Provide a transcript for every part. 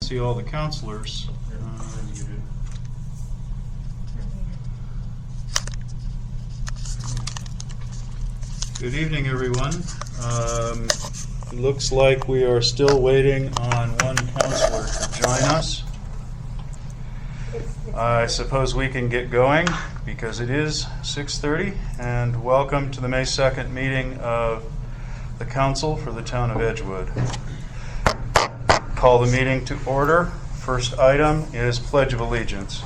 See all the counselors. Good evening, everyone. Looks like we are still waiting on one counselor to join us. I suppose we can get going because it is 6:30, and welcome to the May 2nd meeting of the Council for the Town of Edgewood. Call the meeting to order. First item is Pledge of Allegiance.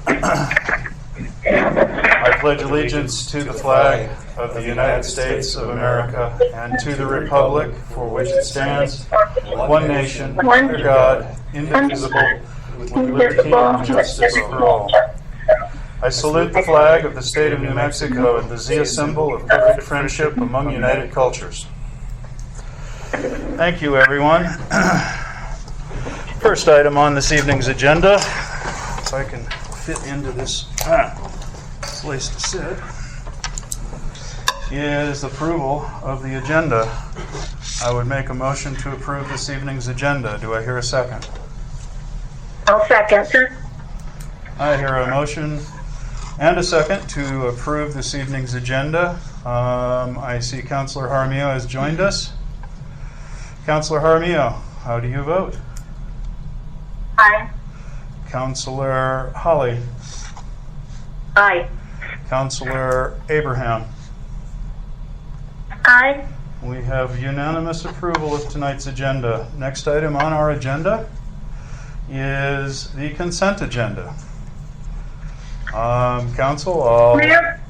I pledge allegiance to the flag of the United States of America and to the republic for which it stands, one nation, under God, indivisible, with liberty and justice for all. I salute the flag of the state of New Mexico and the Zia symbol of perfect friendship among united cultures. Thank you, everyone. First item on this evening's agenda, if I can fit into this place to sit, is approval of the agenda. I would make a motion to approve this evening's agenda. Do I hear a second? I'll second, sir. I hear a motion and a second to approve this evening's agenda. I see Councilor Jaramillo has joined us. Councilor Jaramillo, how do you vote? Aye. Councilor Holly. Aye. Councilor Abraham. Aye. We have unanimous approval of tonight's agenda. Next item on our agenda is the consent agenda. Council, Mayor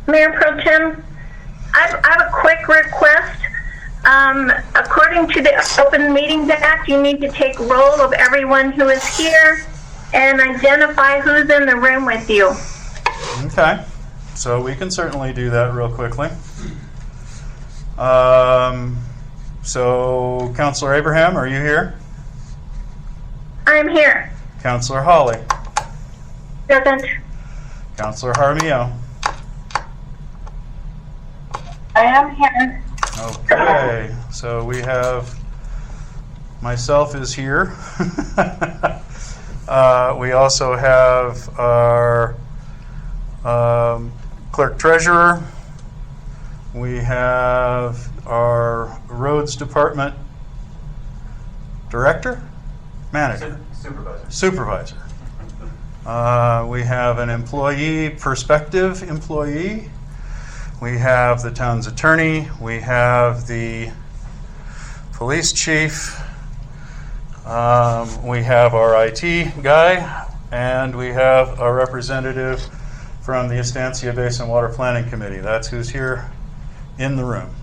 Pro Tem, I have a quick request. According to the Open Meetings Act, you need to take roll of everyone who is here and identify who's in the room with you. Okay, so we can certainly do that real quickly. So, Councilor Abraham, are you here? I'm here. Councilor Holly. Present. Councilor Jaramillo. I am here. Okay, so we have, myself is here. We also have our clerk treasurer. We have our roads department director? Manager? Supervisor. We have an employee, prospective employee. We have the town's attorney. We have the police chief. We have our IT guy. And we have a representative from the Estancia Basin Water Planning Committee. That's who's here in the room.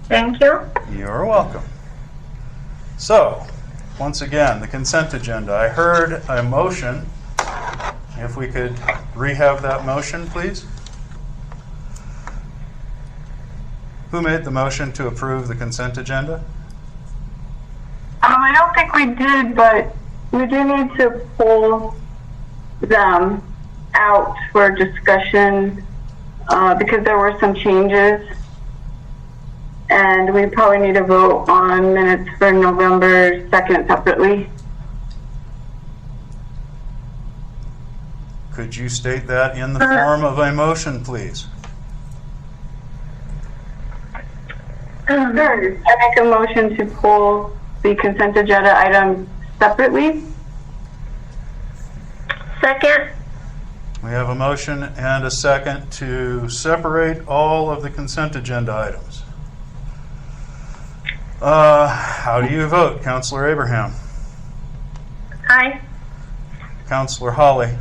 Thank you. You're welcome. So, once again, the consent agenda. I heard a motion. If we could rehab that motion, please. Who made the motion to approve the consent agenda? I don't think we did, but we do need to pull them out for discussion because there were some changes. And we probably need to vote on minutes for November 2nd separately. Could you state that in the form of a motion, please? Sure. I make a motion to pull the consent agenda items separately. Second. We have a motion and a second to separate all of the consent agenda items. How do you vote, Councilor Abraham? Aye. Councilor Holly?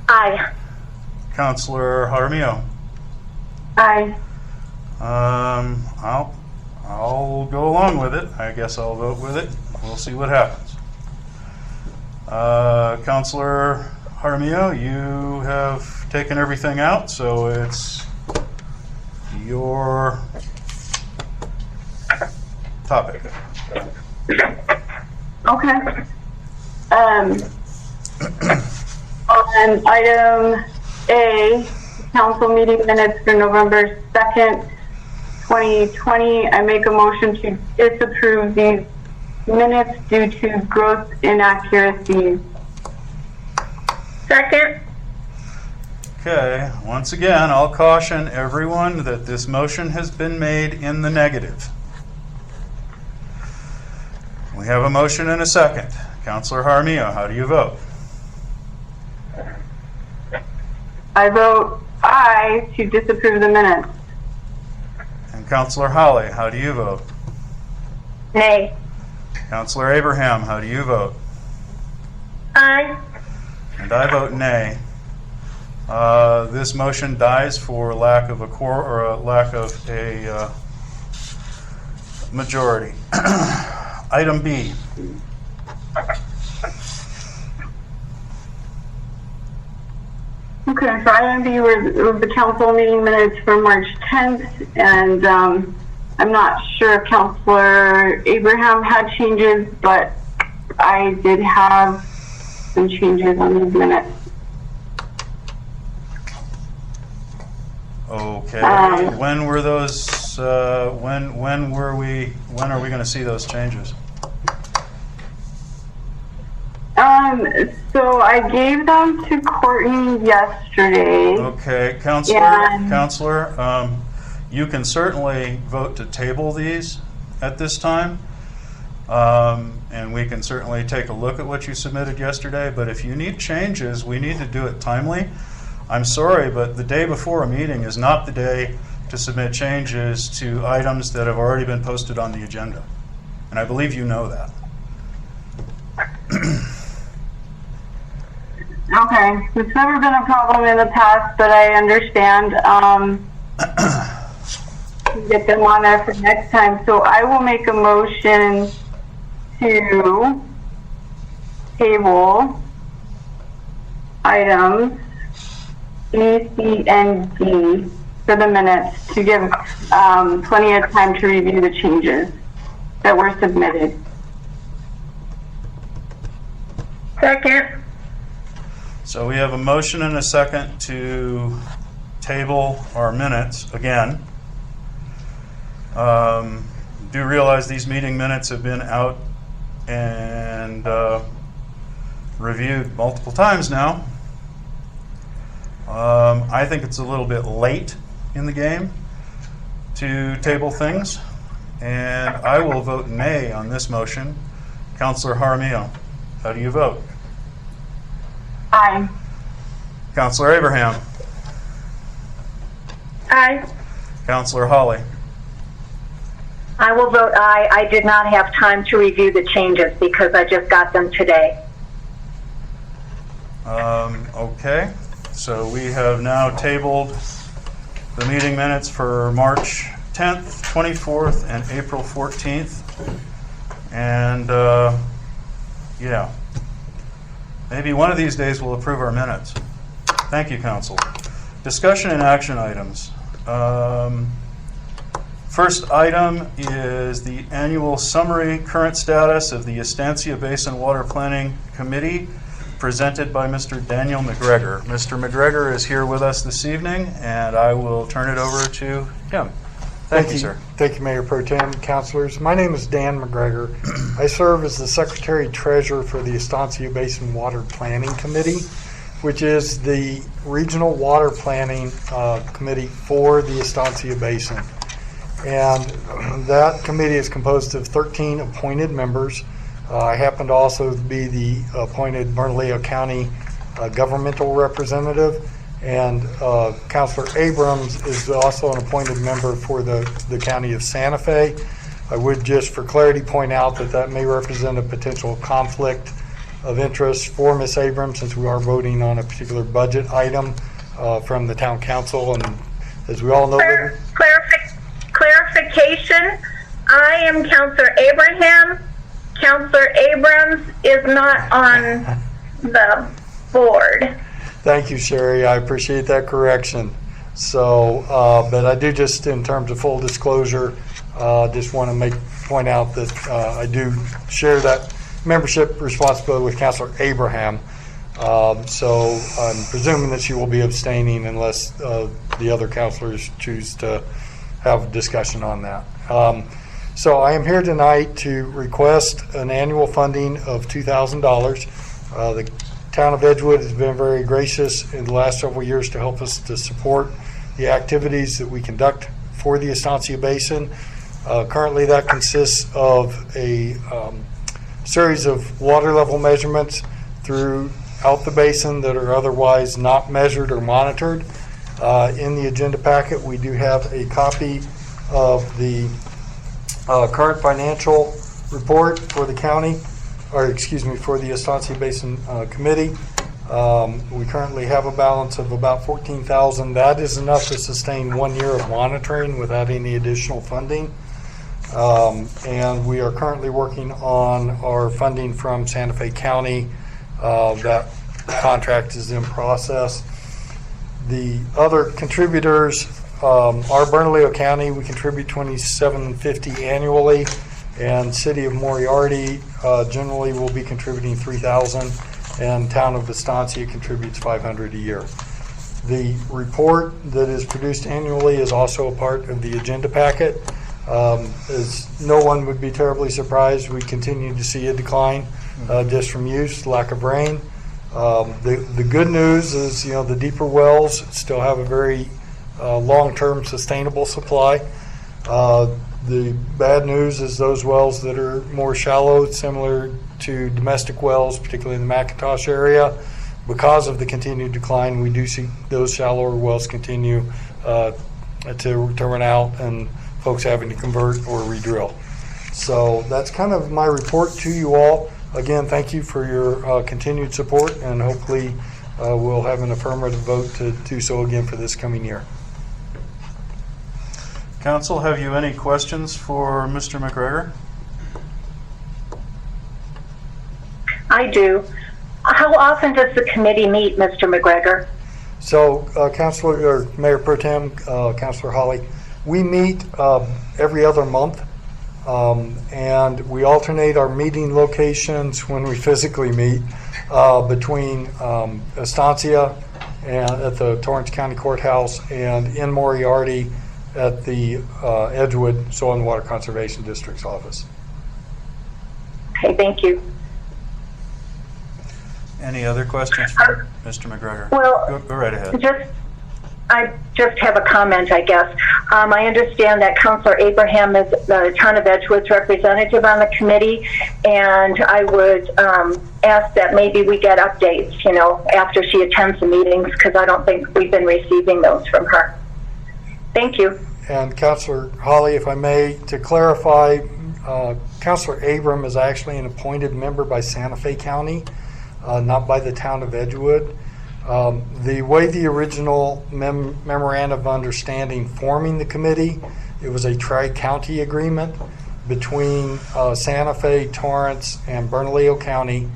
Aye. Councilor Jaramillo? Aye. I'll go along with it. I guess I'll vote with it. We'll see what happens. Councilor Jaramillo, you have taken everything out, so it's your topic. Okay. On item A, council meeting minutes for November 2nd, 2020. I make a motion to disapprove these minutes due to gross inaccuracies. Second. Okay, once again, I'll caution everyone that this motion has been made in the negative. We have a motion and a second. Councilor Jaramillo, how do you vote? I vote aye to disapprove the minutes. And Councilor Holly, how do you vote? Nay. Councilor Abraham, how do you vote? Aye. And I vote nay. This motion dies for lack of a majority. Item B. Okay, so item B were the council meeting minutes for March 10th, and I'm not sure if Councilor Abraham had changes, but I did have some changes on these minutes. Okay. When were those? When are we going to see those changes? So I gave them to Courtney yesterday. Okay, Counselor. Yeah. Counselor, you can certainly vote to table these at this time, and we can certainly take a look at what you submitted yesterday. But if you need changes, we need to do it timely. I'm sorry, but the day before a meeting is not the day to submit changes to items that have already been posted on the agenda. And I believe you know that. Okay, it's never been a problem in the past, but I understand. Get them on there for next time. So I will make a motion to table items B, C, and D for the minutes to give plenty of time to review the changes that were submitted. Second. So we have a motion and a second to table our minutes again. Do realize these meeting minutes have been out and reviewed multiple times now. I think it's a little bit late in the game to table things, and I will vote nay on this motion. Councilor Jaramillo, how do you vote? Aye. Councilor Abraham. Aye. Councilor Holly. I will vote aye. I did not have time to review the changes because I just got them today. Okay, so we have now tabled the meeting minutes for March 10th, 24th, and April 14th. And yeah, maybe one of these days we'll approve our minutes. Thank you, Council. Discussion and action items. First item is the annual summary current status of the Estancia Basin Water Planning Committee presented by Mr. Daniel McGregor. Mr. McGregor is here with us this evening, and I will turn it over to him. Thank you, sir. Thank you, Mayor Pro Tem, councilors. My name is Dan McGregor. I serve as the Secretary Treasurer for the Estancia Basin Water Planning Committee, which is the regional water planning committee for the Estancia Basin. And that committee is composed of 13 appointed members. I happen to also be the appointed Bernalillo County governmental representative, and Councilor Abrams is also an appointed member for the County of Santa Fe. I would just for clarity point out that may represent a potential conflict of interest for Ms. Abrams, since we are voting on a particular budget item from the town council, and as we all know... Clarification, I am Councilor Abraham. Councilor Abrams is not on the board. Thank you, Sherry. I appreciate that correction. So, but I do just, in terms of full disclosure, just want to point out that I do share that membership responsibility with Councilor Abraham. So I'm presuming that she will be abstaining unless the other councilors choose to have a discussion on that. So I am here tonight to request an annual funding of $2,000. The town of Edgewood has been very gracious in the last several years to help us to support the activities that we conduct for the Estancia Basin. Currently that consists of a series of water level measurements throughout the basin that are otherwise not measured or monitored. In the agenda packet, we do have a copy of the current financial report for the county, or excuse me, for the Estancia Basin Committee. We currently have a balance of about $14,000. That is enough to sustain 1 year of monitoring without any additional funding. And we are currently working on our funding from Santa Fe County. That contract is in process. The other contributors are Bernalillo County. We contribute $27.50 annually, and City of Moriarty generally will be contributing $3,000, and Town of Estancia contributes $500 a year. The report that is produced annually is also a part of the agenda packet. As no one would be terribly surprised, we continue to see a decline just from use, lack of rain. The good news is, the deeper wells still have a very long-term sustainable supply. The bad news is those wells that are more shallow, similar to domestic wells, particularly in the McIntosh area, because of the continued decline, we do see those shallower wells continue to run out and folks having to convert or redrill. So that's kind of my report to you all. Again, thank you for your continued support, and hopefully we'll have an affirmative vote to do so again for this coming year. Council, have you any questions for Mr. McGregor? I do. How often does the committee meet, Mr. McGregor? So, Mayor Pro Tem, Councilor Holly, we meet every other month, and we alternate our meeting locations when we physically meet between Estancia and at the Torrance County Courthouse and in Moriarty at the Edgewood Soil and Water Conservation District's office. Okay, thank you. Any other questions for Mr. McGregor? Well, go right ahead. I just have a comment, I guess. I understand that Councilor Abraham is the Town of Edgewood's representative on the committee, and I would ask that maybe we get updates, after she attends the meetings, because I don't think we've been receiving those from her. Thank you. And Councilor Holly, if I may, to clarify, Councilor Abram is actually an appointed member by Santa Fe County, not by the Town of Edgewood. The way the original memorandum of understanding forming the committee, it was a tri-county agreement between Santa Fe, Torrance, and Bernalillo County,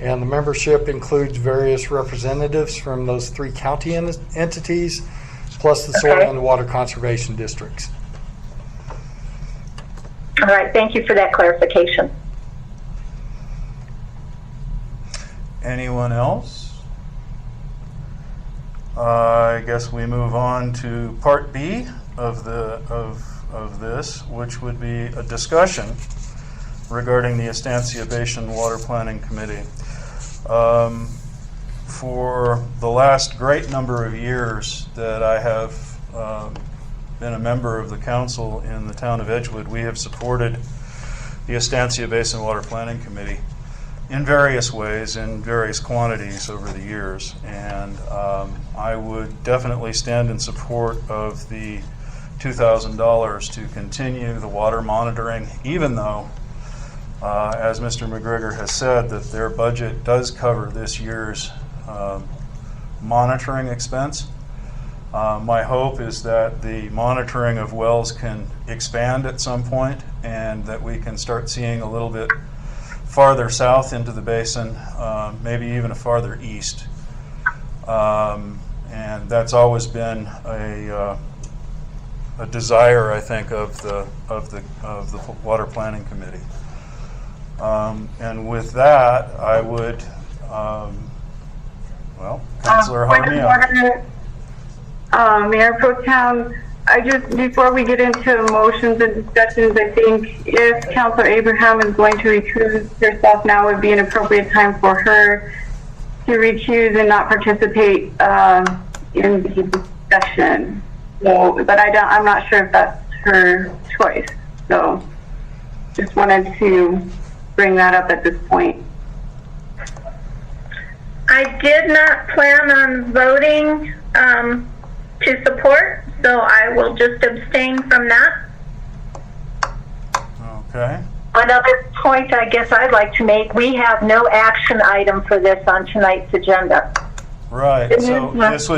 and the membership includes various representatives from those three county entities, plus the soil and water conservation districts. All right, thank you for that clarification. Anyone else? I guess we move on to Part B of this, which would be a discussion regarding the Estancia Basin Water Planning Committee. For the last great number of years that I have been a member of the council in the town of Edgewood, we have supported the Estancia Basin Water Planning Committee in various ways, in various quantities over the years. And I would definitely stand in support of the $2,000 to continue the water monitoring, even though, as Mr. McGregor has said, that their budget does cover this year's monitoring expense. My hope is that the monitoring of wells can expand at some point, and that we can start seeing a little bit farther south into the basin, maybe even farther east. And that's always been a desire, I think, of the Water Planning Committee. And with that, I would, Councilor Harmia. Mayor Pro Tem, I just, before we get into motions and discussions, I think if Councilor Abraham is going to recuse herself, now would be an appropriate time for her to recuse and not participate in the discussion. So, but I'm not sure if that's her choice. So, just wanted to bring that up at this point. I did not plan on voting to support, so I will just abstain from that. Okay. Another point I guess I'd like to make, we have no action item for this on tonight's agenda. Right. So this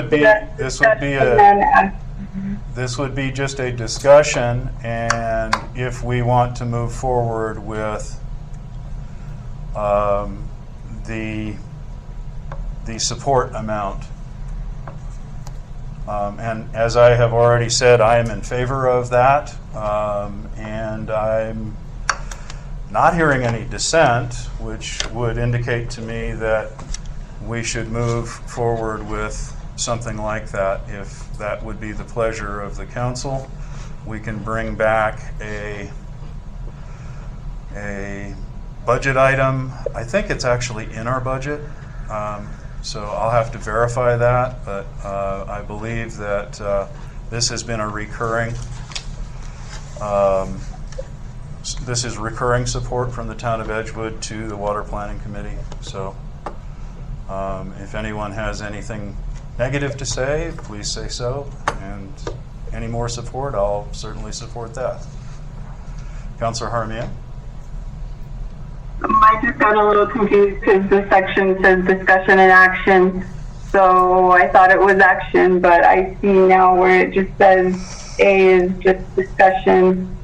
would be just a discussion, and if we want to move forward with the support amount. And as I have already said, I am in favor of that, and I'm not hearing any dissent, which would indicate to me that we should move forward with something like that. If that would be the pleasure of the council, we can bring back a budget item. I think it's actually in our budget. So I'll have to verify that, but I believe that this has been a recurring, this is recurring support from the town of Edgewood to the Water Planning Committee. So if anyone has anything negative to say, please say so. And any more support, I'll certainly support that. Councilor Harmian? I just got a little confused because the section says discussion and action, so I thought it was action, but I see now where it just says A is just discussion.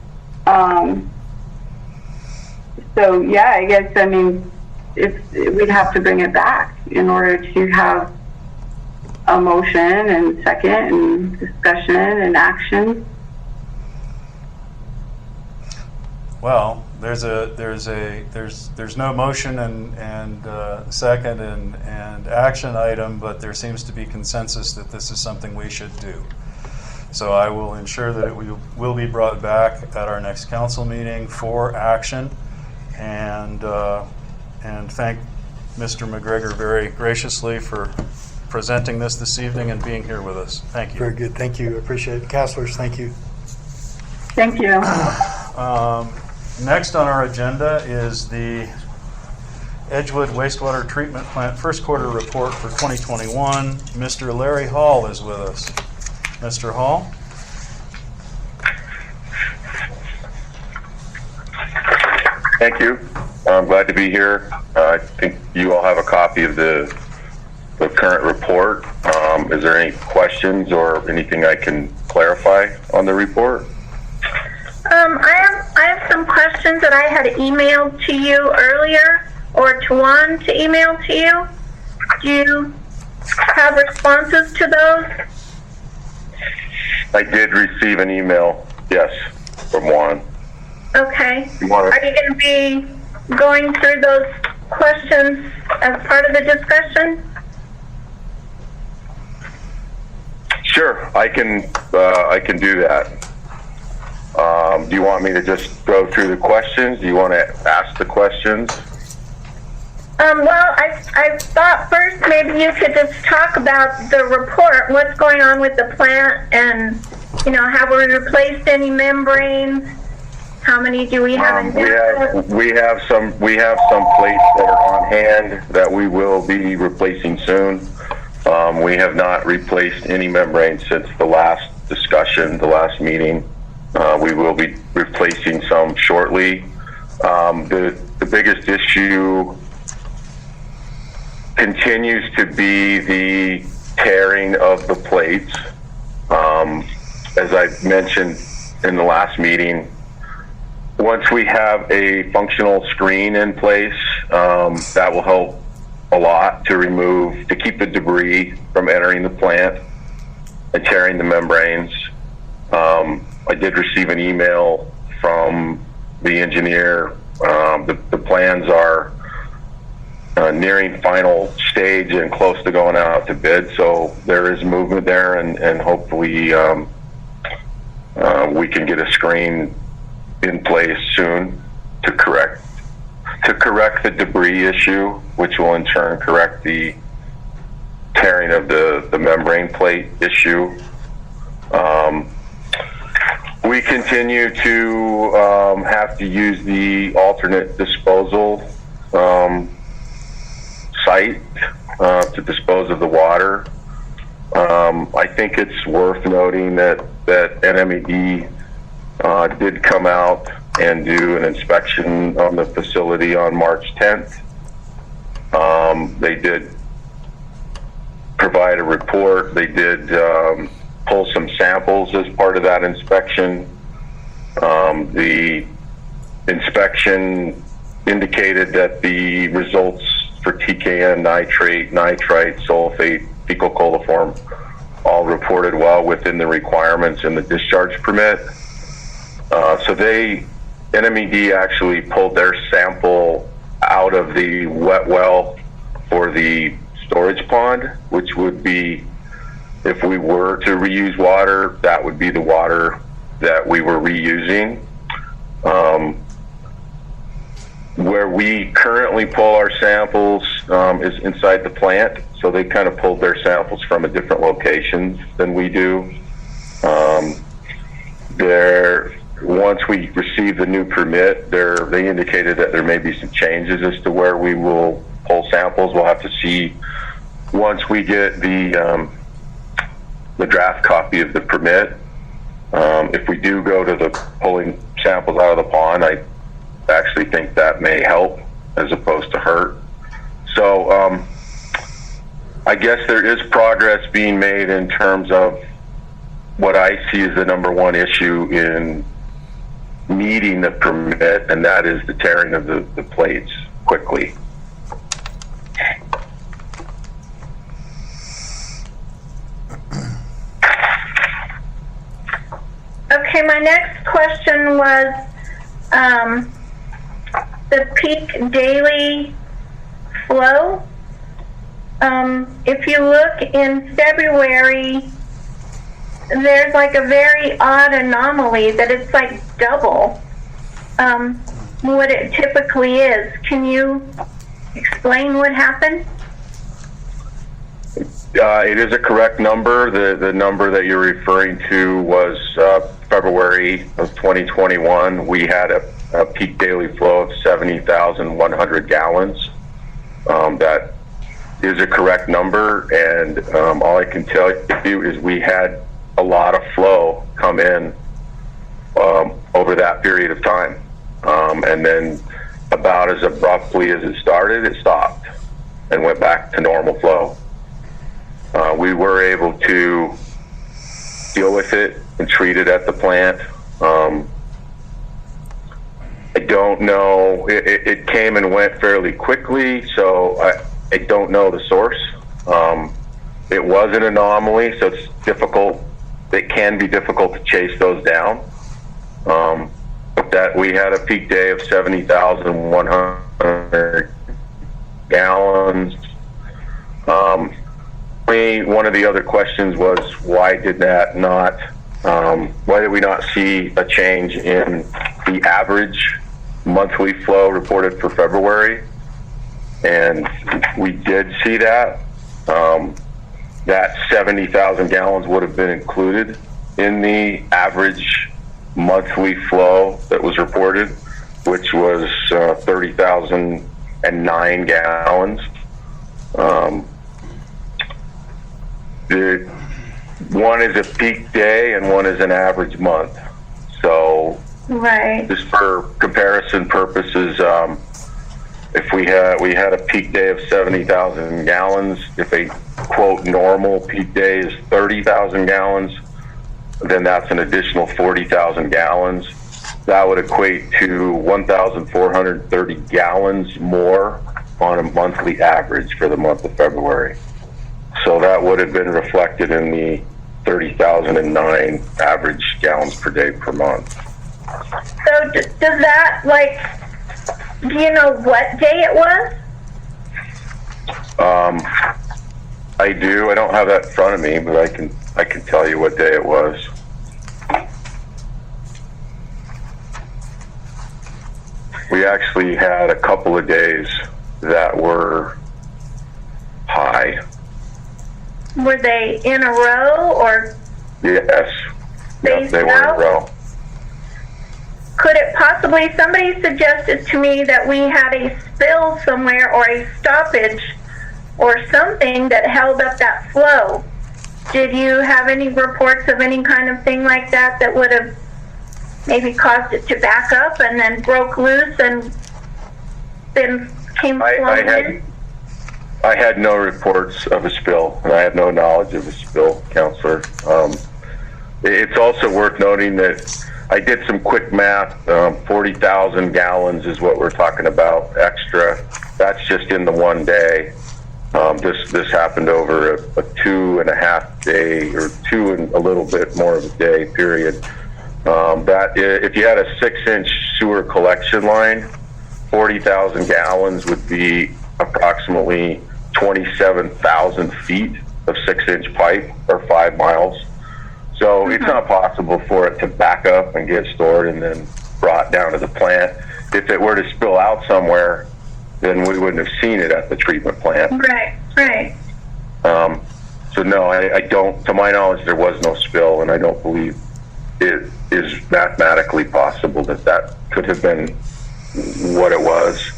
So yeah, I guess, I mean, we'd have to bring it back in order to have a motion and second and discussion and action. Well, there's no motion and second and action item, but there seems to be consensus that this is something we should do. So I will ensure that it will be brought back at our next council meeting for action, and thank Mr. McGregor very graciously for presenting this evening and being here with us. Thank you. Very good. Thank you. Appreciate it. Councilors, thank you. Thank you. Next on our agenda is the Edgewood Wastewater Treatment Plant First Quarter Report for 2021. Mr. Larry Hall is with us. Mr. Hall? Thank you. I'm glad to be here. I think you all have a copy of the current report. Is there any questions or anything I can clarify on the report? I have some questions that I had emailed to you earlier, or to Juan to email to you. Do you have responses to those? I did receive an email, yes, from Juan. Okay. You want Are you going to be going through those questions as part of the discussion? Sure, I can do that. Do you want me to just go through the questions? Do you want to ask the questions? Well, I thought first maybe you could just talk about the report, what's going on with the plant, and, you know, have we replaced any membranes? How many do we have in there? We have some plates that are on hand that we will be replacing soon. We have not replaced any membranes since the last discussion, the last meeting. We will be replacing some shortly. The biggest issue continues to be the tearing of the plates. As I mentioned in the last meeting, once we have a functional screen in place, that will help a lot to keep the debris from entering the plant and tearing the membranes. I did receive an email from the engineer. The plans are nearing final stage and close to going out to bid, so there is movement there, and hopefully we can get a screen in place soon to correct the debris issue, which will in turn correct the tearing of the membrane plate issue. We continue to have to use the alternate disposal site to dispose of the water. I think it's worth noting that NMED did come out and do an inspection on the facility on March 10th. They did provide a report. They did pull some samples as part of that inspection. The inspection indicated that the results for TKN, nitrate, nitrite, sulfate, fecal coliform all reported well within the requirements in the discharge permit. So NMED actually pulled their sample out of the wet well for the storage pond, which would be, if we were to reuse water, that would be the water that we were reusing. Where we currently pull our samples is inside the plant, so they kind of pulled their samples from a different location than we do. Once we receive the new permit, they indicated that there may be some changes as to where we will pull samples. We'll have to see once we get the draft copy of the permit. If we do go to the pulling samples out of the pond, I actually think that may help as opposed to hurt. So I guess there is progress being made in terms of what I see as the number one issue in meeting the permit, and that is the tearing of the plates quickly. Okay, my next question was the peak daily flow. If you look in February, there's like a very odd anomaly that it's like double what it typically is. Can you explain what happened? It is a correct number. The number that you're referring to was February of 2021. We had a peak daily flow of 70,100 gallons. That is a correct number, and all I can tell you is we had a lot of flow come in over that period of time. And then about as abruptly as it started, it stopped and went back to normal flow. We were able to deal with it and treat it at the plant. I don't know, it came and went fairly quickly, so I don't know the source. It was an anomaly, so it's difficult. It can be difficult to chase those down. But that we had a peak day of 70,100 gallons. One of the other questions was why did we not see a change in the average monthly flow reported for February? And we did see that. That 70,000 gallons would have been included in the average monthly flow that was reported, which was 30,009 gallons. One is a peak day and one is an average month. So, Right. just for comparison purposes, if we had a peak day of 70,000 gallons, if a quote normal peak day is 30,000 gallons, then that's an additional 40,000 gallons. That would equate to 1,430 gallons more on a monthly average for the month of February. So that would have been reflected in the 30,009 average gallons per day per month. So does that, like, do you know what day it was? I do. I don't have that in front of me, but I can tell you what day it was. We actually had a couple of days that were high. Were they in a row or Yes. Yep, they were in a row. could it possibly, somebody suggested to me that we had a spill somewhere or a stoppage or something that held up that flow. Did you have any reports of any kind of thing like that that would have maybe caused it to back up and then broke loose and then came flowing in? I had no reports of a spill, and I have no knowledge of a spill, Counselor. It's also worth noting that I did some quick math. 40,000 gallons is what we're talking about extra. That's just in the one day. This happened over a 2.5 day, or 2 and a little bit more of a day period. That if you had a 6-inch sewer collection line, 40,000 gallons would be approximately 27,000 feet of 6-inch pipe, or 5 miles. So it's not possible for it to back up and get stored and then brought down to the plant. If it were to spill out somewhere, then we wouldn't have seen it at the treatment plant. Right, right. So no, I don't, to my knowledge, there was no spill, and I don't believe it is mathematically possible that that could have been what it was.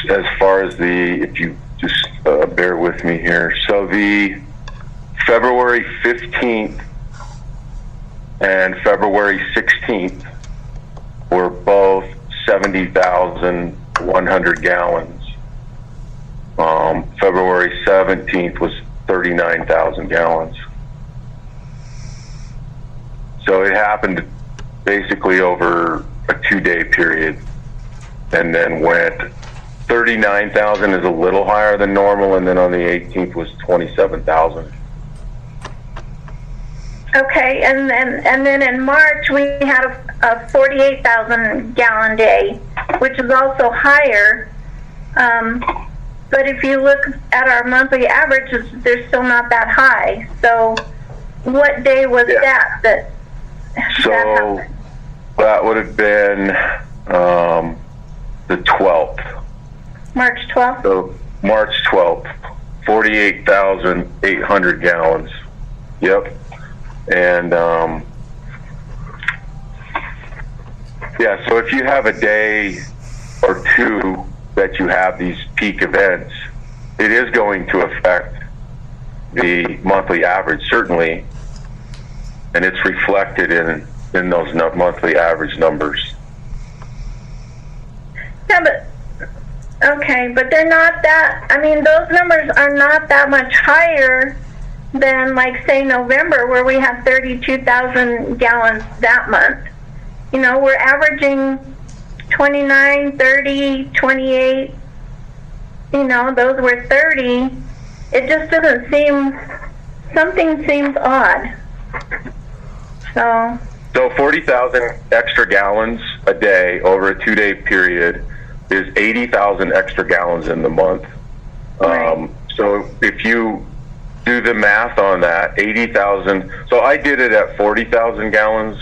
As far as if you just bear with me here. So the February 15th and February 16th were both 70,100 gallons. February 17th was 39,000 gallons. So it happened basically over a 2-day period, and then went 39,000 is a little higher than normal, and then on the 18th was 27,000. Okay, and then in March we had a 48,000 gallon day, which is also higher. But if you look at our monthly averages, they're still not that high. So what day was that So that would have been the 12th. March 12th? So March 12th, 48,800 gallons. Yep. And yeah, so if you have a day or two that you have these peak events, it is going to affect the monthly average, certainly, and it's reflected in those monthly average numbers. Yeah, but okay, but they're not that, I mean, those numbers are not that much higher than, like, say, November, where we had 32,000 gallons that month. You know, we're averaging 29, 30, 28, you know, those were 30. It just doesn't seem, something seems odd. So 40,000 extra gallons a day over a 2-day period is 80,000 extra gallons in the month. Right. So if you do the math on that, 80,000, so I did it at 40,000 gallons,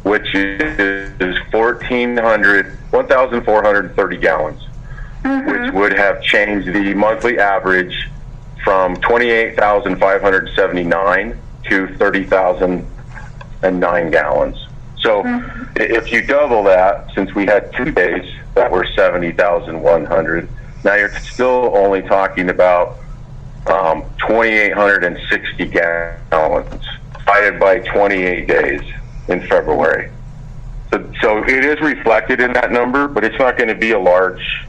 which is 1,430 gallons, which would have changed the monthly average from 28,579 to 30,009 gallons. So if you double that, since we had 2 days that were 70,100, now you're still only talking about 2,860 gallons divided by 28 days in February. So it is reflected in that number, but it's not going to be a large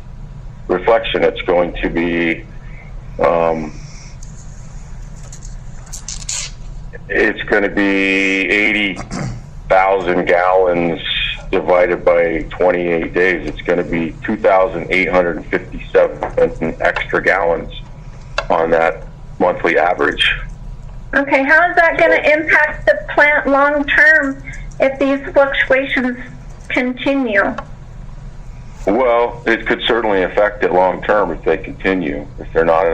reflection. It's going to be it's going to be 80,000 gallons divided by 28 days. It's going to be 2,857 extra gallons on that monthly average. okay, how is that going to impact the plant long term if these fluctuations continue? Well, it could certainly affect it long term if they continue, if they're not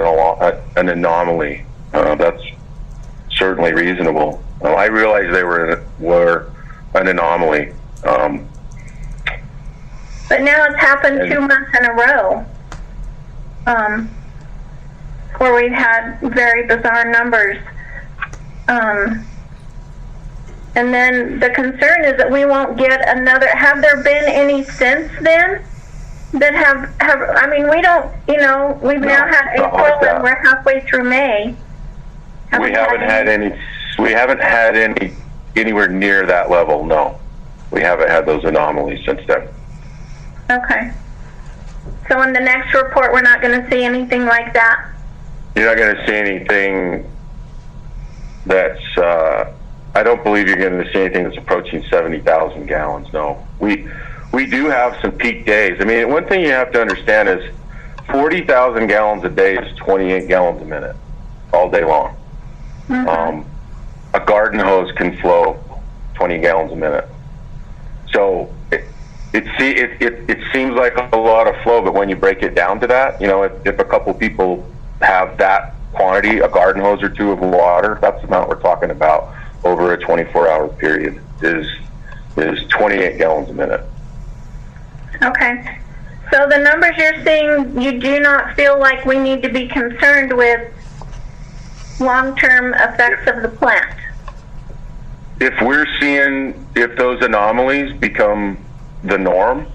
an anomaly. That's certainly reasonable. I realize they were an anomaly. But now it's happened 2 months in a row, where we've had very bizarre numbers. And then the concern is that we won't get another. Have there been any since then that have I mean, we don't, we've now had April and we're halfway through May. We haven't had any anywhere near that level, no. We haven't had those anomalies since then. Okay. So in the next report, we're not going to see anything like that? You're not going to see anything that's, I don't believe you're going to see anything that's approaching 70,000 gallons, no. We do have some peak days. I mean, one thing you have to understand is 40,000 gallons a day is 28 gallons a minute, all day long. Mm-hmm. A garden hose can flow 20 gallons a minute. So it seems like a lot of flow, but when you break it down to that, if a couple people have that quantity, a garden hose or two of water, that's the amount we're talking about over a 24-hour period is 28 gallons a minute. Okay. So the numbers you're seeing, you do not feel like we need to be concerned with long-term effects of the plant? If we're seeing, if those anomalies become the norm,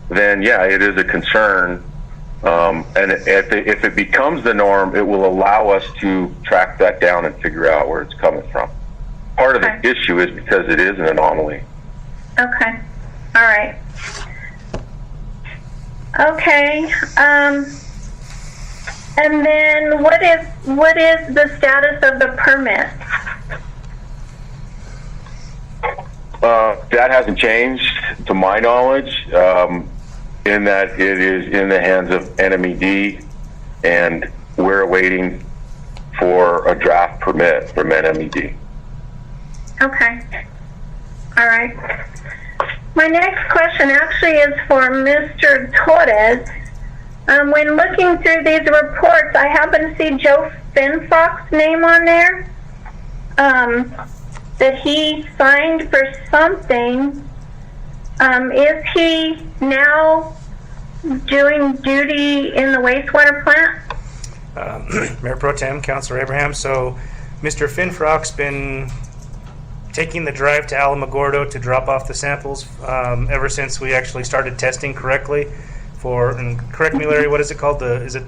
then yeah, it is a concern. And if it becomes the norm, it will allow us to track that down and figure out where it's coming from. Part of the issue is because it is an anomaly. Okay. All right. Okay. And then what is the status of the permit? That hasn't changed to my knowledge, in that it is in the hands of NMED, and we're awaiting for a draft permit from NMED. Okay. All right. My next question actually is for Mr. Torres. When looking through these reports, I happen to see Joe Finfrock's name on there. That he signed for something. Is he now doing duty in the wastewater plant? Mayor Pro Tem, Councilor Abraham. So Mr. Finfrock's been taking the drive to Alamogordo to drop off the samples ever since we actually started testing correctly and correct me, Larry, what is it called? Is it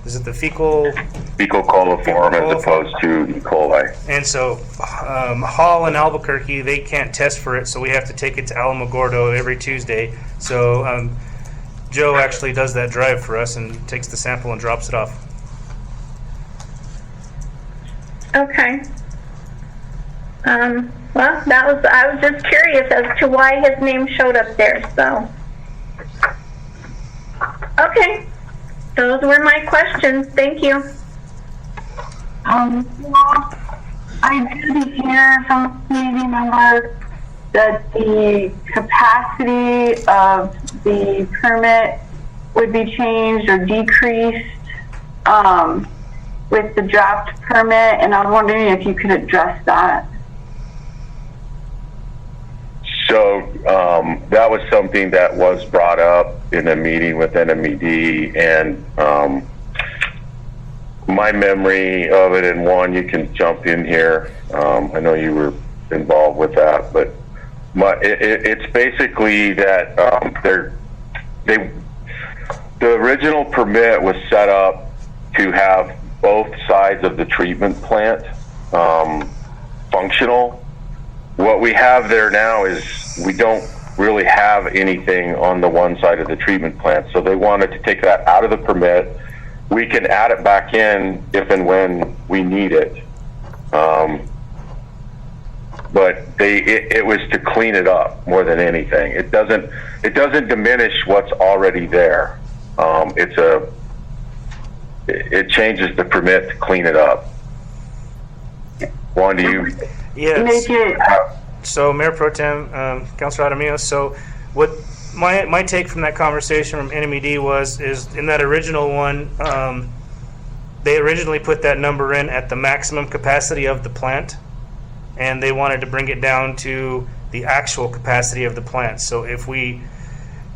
the fecal coliform as opposed to E. coli? And so Hall and Albuquerque, they can't test for it, so we have to take it to Alamogordo every Tuesday. So Joe actually does that drive for us and takes the sample and drops it off. Okay. Well, I was just curious as to why his name showed up there, so. Okay. Those were my questions. Thank you. Well, I did hear from community members that the capacity of the permit would be changed or decreased with the draft permit, and I was wondering if you could address that. So that was something that was brought up in a meeting with NMED, and my memory of it, and Juan, you can jump in here. I know you were involved with that, but it's basically that the original permit was set up to have both sides of the treatment plant functional. What we have there now is we don't really have anything on the one side of the treatment plant, so they wanted to take that out of the permit. We can add it back in if and when we need it, but it was to clean it up more than anything. It doesn't diminish what's already there. It changes the permit to clean it up. Juan, do you? Yes. So, Mayor Pro Tem, Councilor Adamillo, so what my take from that conversation from NMED is in that original one, they originally put that number in at the maximum capacity of the plant, and they wanted to bring it down to the actual capacity of the plant. So if we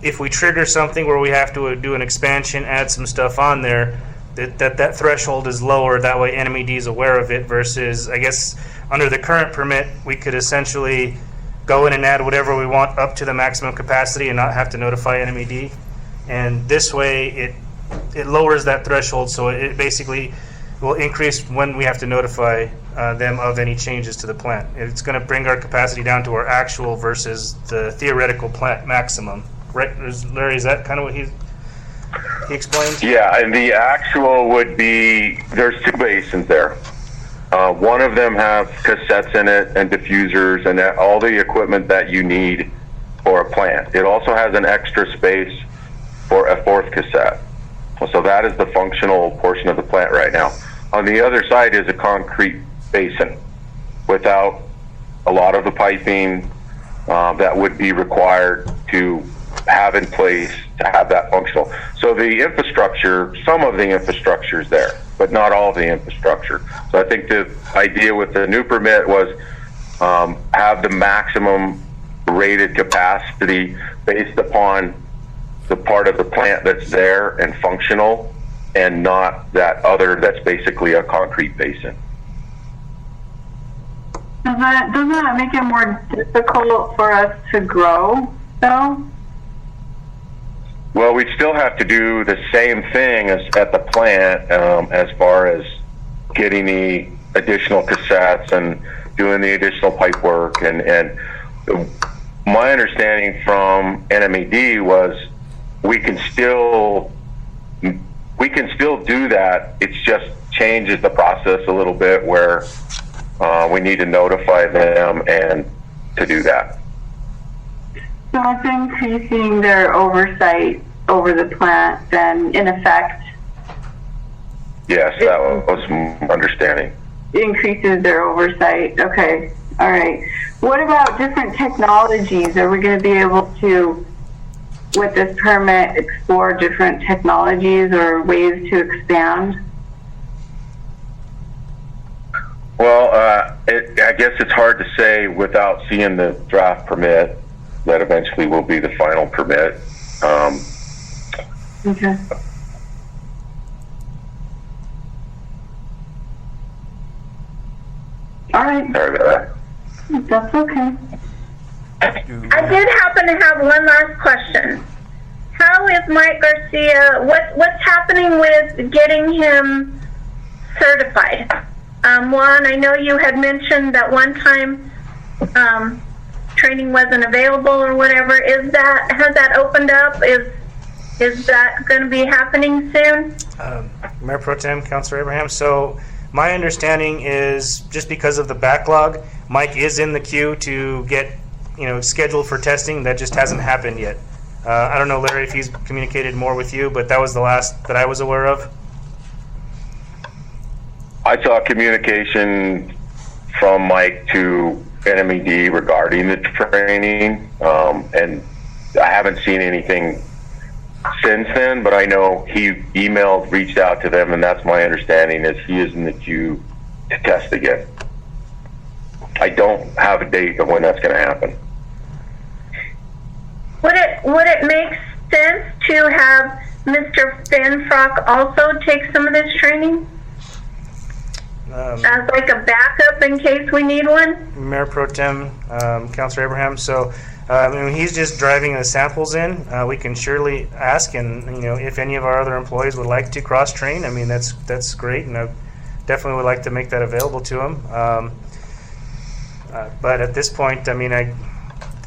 if we trigger something where we have to do an expansion, add some stuff on there, that threshold is lower. That way NMED is aware of it versus, I guess, under the current permit, we could essentially go in and add whatever we want up to the maximum capacity and not have to notify NMED. And this way it lowers that threshold, so it basically will increase when we have to notify them of any changes to the plant. It's going to bring our capacity down to our actual versus the theoretical plant maximum. Right, Larry, is that kind of what he explained? Yeah, and the actual would be, there's 2 basins there. One of them have cassettes in it and diffusers and all the equipment that you need for a plant. It also has an extra space for a 4th cassette. So that is the functional portion of the plant right now. On the other side is a concrete basin without a lot of the piping that would be required to have in place to have that functional. So the infrastructure, some of the infrastructure is there, but not all the infrastructure. So I think the idea with the new permit was have the maximum rated capacity based upon the part of the plant that's there and functional, and not that other that's basically a concrete basin. Doesn't that make it more difficult for us to grow, though? Well, we still have to do the same thing as at the plant as far as getting the additional cassettes and doing the additional pipe work. And my understanding from NMED was we can still do that. It just changes the process a little bit where we need to notify them and to do that. So it's increasing their oversight over the plant, then in effect. Yes, that was my understanding. Increases their oversight. Okay, all right. What about different technologies? Are we going to be able to, with this permit, explore different technologies or ways to expand? Well, I guess it's hard to say without seeing the draft permit that eventually will be the final permit. Okay. All right. Sorry about that. That's okay. I did happen to have one last question. How is Mike Garcia, what's happening with getting him certified? Juan, I know you had mentioned that one time training wasn't available or whatever. Has that opened up? Is that going to be happening soon? Mayor Pro Tem, Councilor Abraham. So my understanding is just because of the backlog, Mike is in the queue to get scheduled for testing. That just hasn't happened yet. I don't know, Larry, if he's communicated more with you, but that was the last that I was aware of. I saw communication from Mike to NMED regarding the training, and I haven't seen anything since then, but I know he emailed, reached out to them, and that's my understanding is he is in the queue to test again. I don't have a date of when that's going to happen. Would it make sense to have Mr. Fanfrock also take some of this training? As like a backup in case we need one? Mayor Pro Tem, Councilor Abraham. So he's just driving the samples in. We can surely ask, and if any of our other employees would like to cross train, I mean that's great, and I definitely would like to make that available to him. But at this point, I mean,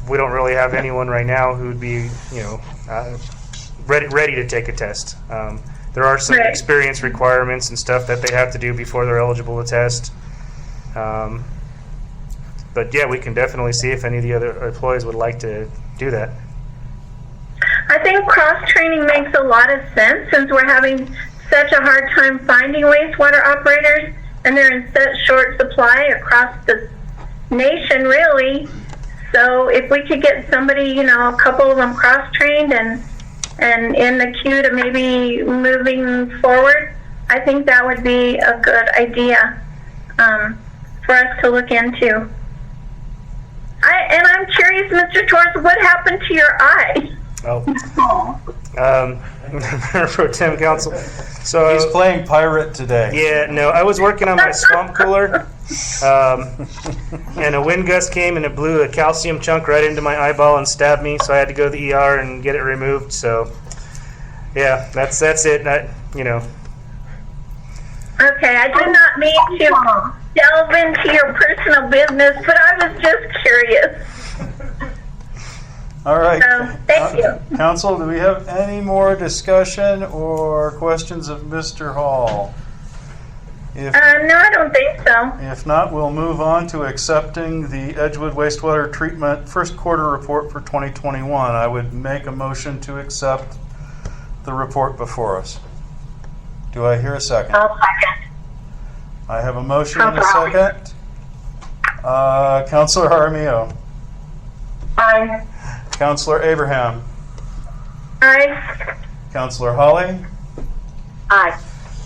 we don't really have anyone right now who would be ready to take a test. There are some experience requirements and stuff that they have to do before they're eligible to test. But yeah, we can definitely see if any of the other employees would like to do that. I think cross-training makes a lot of sense since we're having such a hard time finding wastewater operators, and they're in such short supply across the nation, really. So if we could get somebody, a couple of them cross-trained and in the queue to maybe moving forward, I think that would be a good idea for us to look into. I'm curious, Mr. Torres, what happened to your eye? Oh. Mayor Pro Tem Council. So He's playing pirate today. yeah, no, I was working on my swamp cooler, and a wind gust came and it blew a calcium chunk right into my eyeball and stabbed me. So I had to go to the ER and get it removed. So yeah, that's it. Okay, I did not mean to delve into your personal business, but I was just curious. All right. So, thank you. Council, do we have any more discussion or questions of Mr. Hall? If, No, I don't think so. if not, we'll move on to accepting the Edgewood Wastewater Treatment first quarter report for 2021. I would make a motion to accept the report before us. Do I hear a second? I'll second. I have a motion and a second. Councilor Jaramillo. Aye. Councilor Abraham. Aye. Councilor Holly. Aye.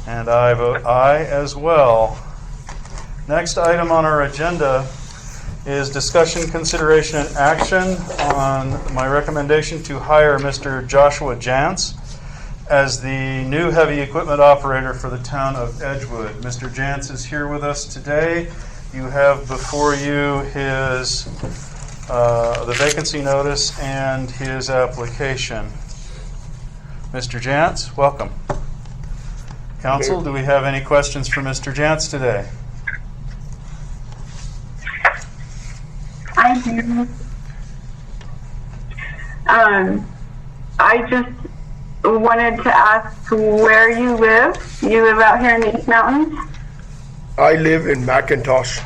And I vote aye as well. Next item on our agenda is discussion, consideration, and action on my recommendation to hire Mr. Joshua Jantz as the new heavy equipment operator for the town of Edgewood. Mr. Jantz is here with us today. You have before you his the vacancy notice and his application. Mr. Jantz, welcome. Council, do we have any questions for Mr. Jantz today? I do. I just wanted to ask where you live. You live out here in the East Mountains? I live in McIntosh.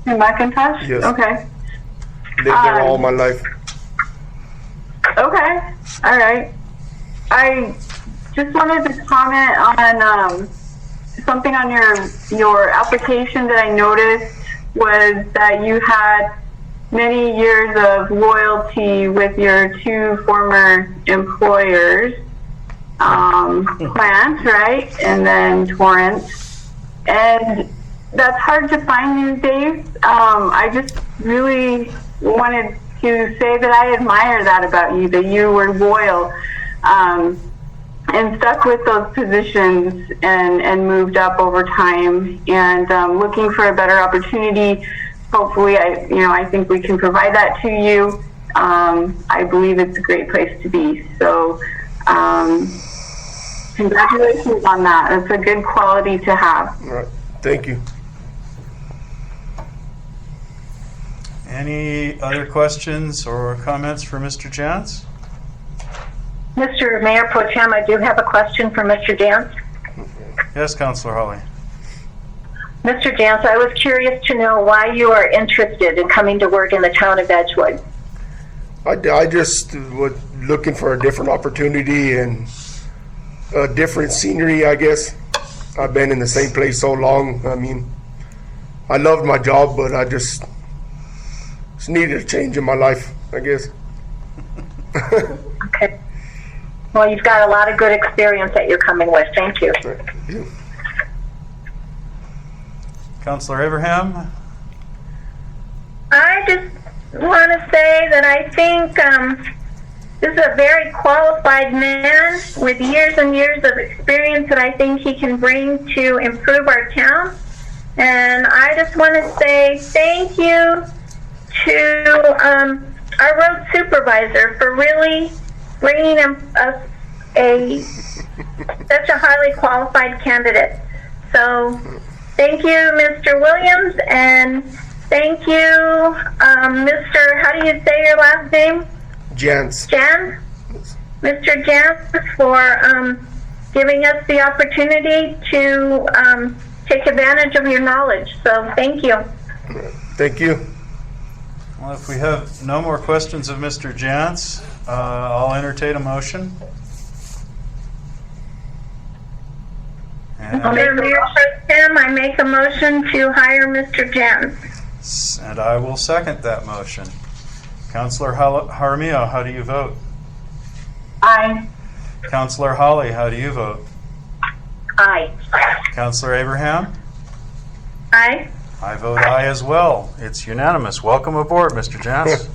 In McIntosh? Yes. Okay. Lived there all my life. Okay. All right. I just wanted to comment on something on your application that I noticed was that you had many years of loyalty with your two former employers, Plant, right, and then Torrance, and that's hard to find these days. I just really wanted to say that I admire that about you, that you were loyal and stuck with those positions and moved up over time, and looking for a better opportunity. Hopefully, I think we can provide that to you. I believe it's a great place to be. So, congratulations on that. It's a good quality to have. All right. Thank you. Any other questions or comments for Mr. Jantz? Mr. Mayor Pro Tem, I do have a question for Mr. Jantz. Yes, Councilor Holly. Mr. Jantz, I was curious to know why you are interested in coming to work in the town of Edgewood. I just was looking for a different opportunity and a different scenery, I guess. I've been in the same place so long. I mean, I loved my job, but I just needed a change in my life, I guess. Okay. Well, you've got a lot of good experience that you're coming with. Thank you. Councilor Abraham? I just want to say that I think this is a very qualified man with years and years of experience that I think he can bring to improve our town. And I just want to say thank you to our road supervisor for really bringing us such a highly qualified candidate. So thank you, Mr. Williams, and thank you, Mr. How do you say your last name? Jantz. Jan? Mr. Jantz, for giving us the opportunity to take advantage of your knowledge. So thank you. Thank you. Well, if we have no more questions of Mr. Jantz, I'll entertain a motion. And, Mayor Pro Tem, I make a motion to hire Mr. Jantz. and I will second that motion. Councilor Jaramillo, how do you vote? Aye. Councilor Holly, how do you vote? Aye. Councilor Abraham? Aye. I vote aye as well. It's unanimous. Welcome aboard, Mr. Jantz.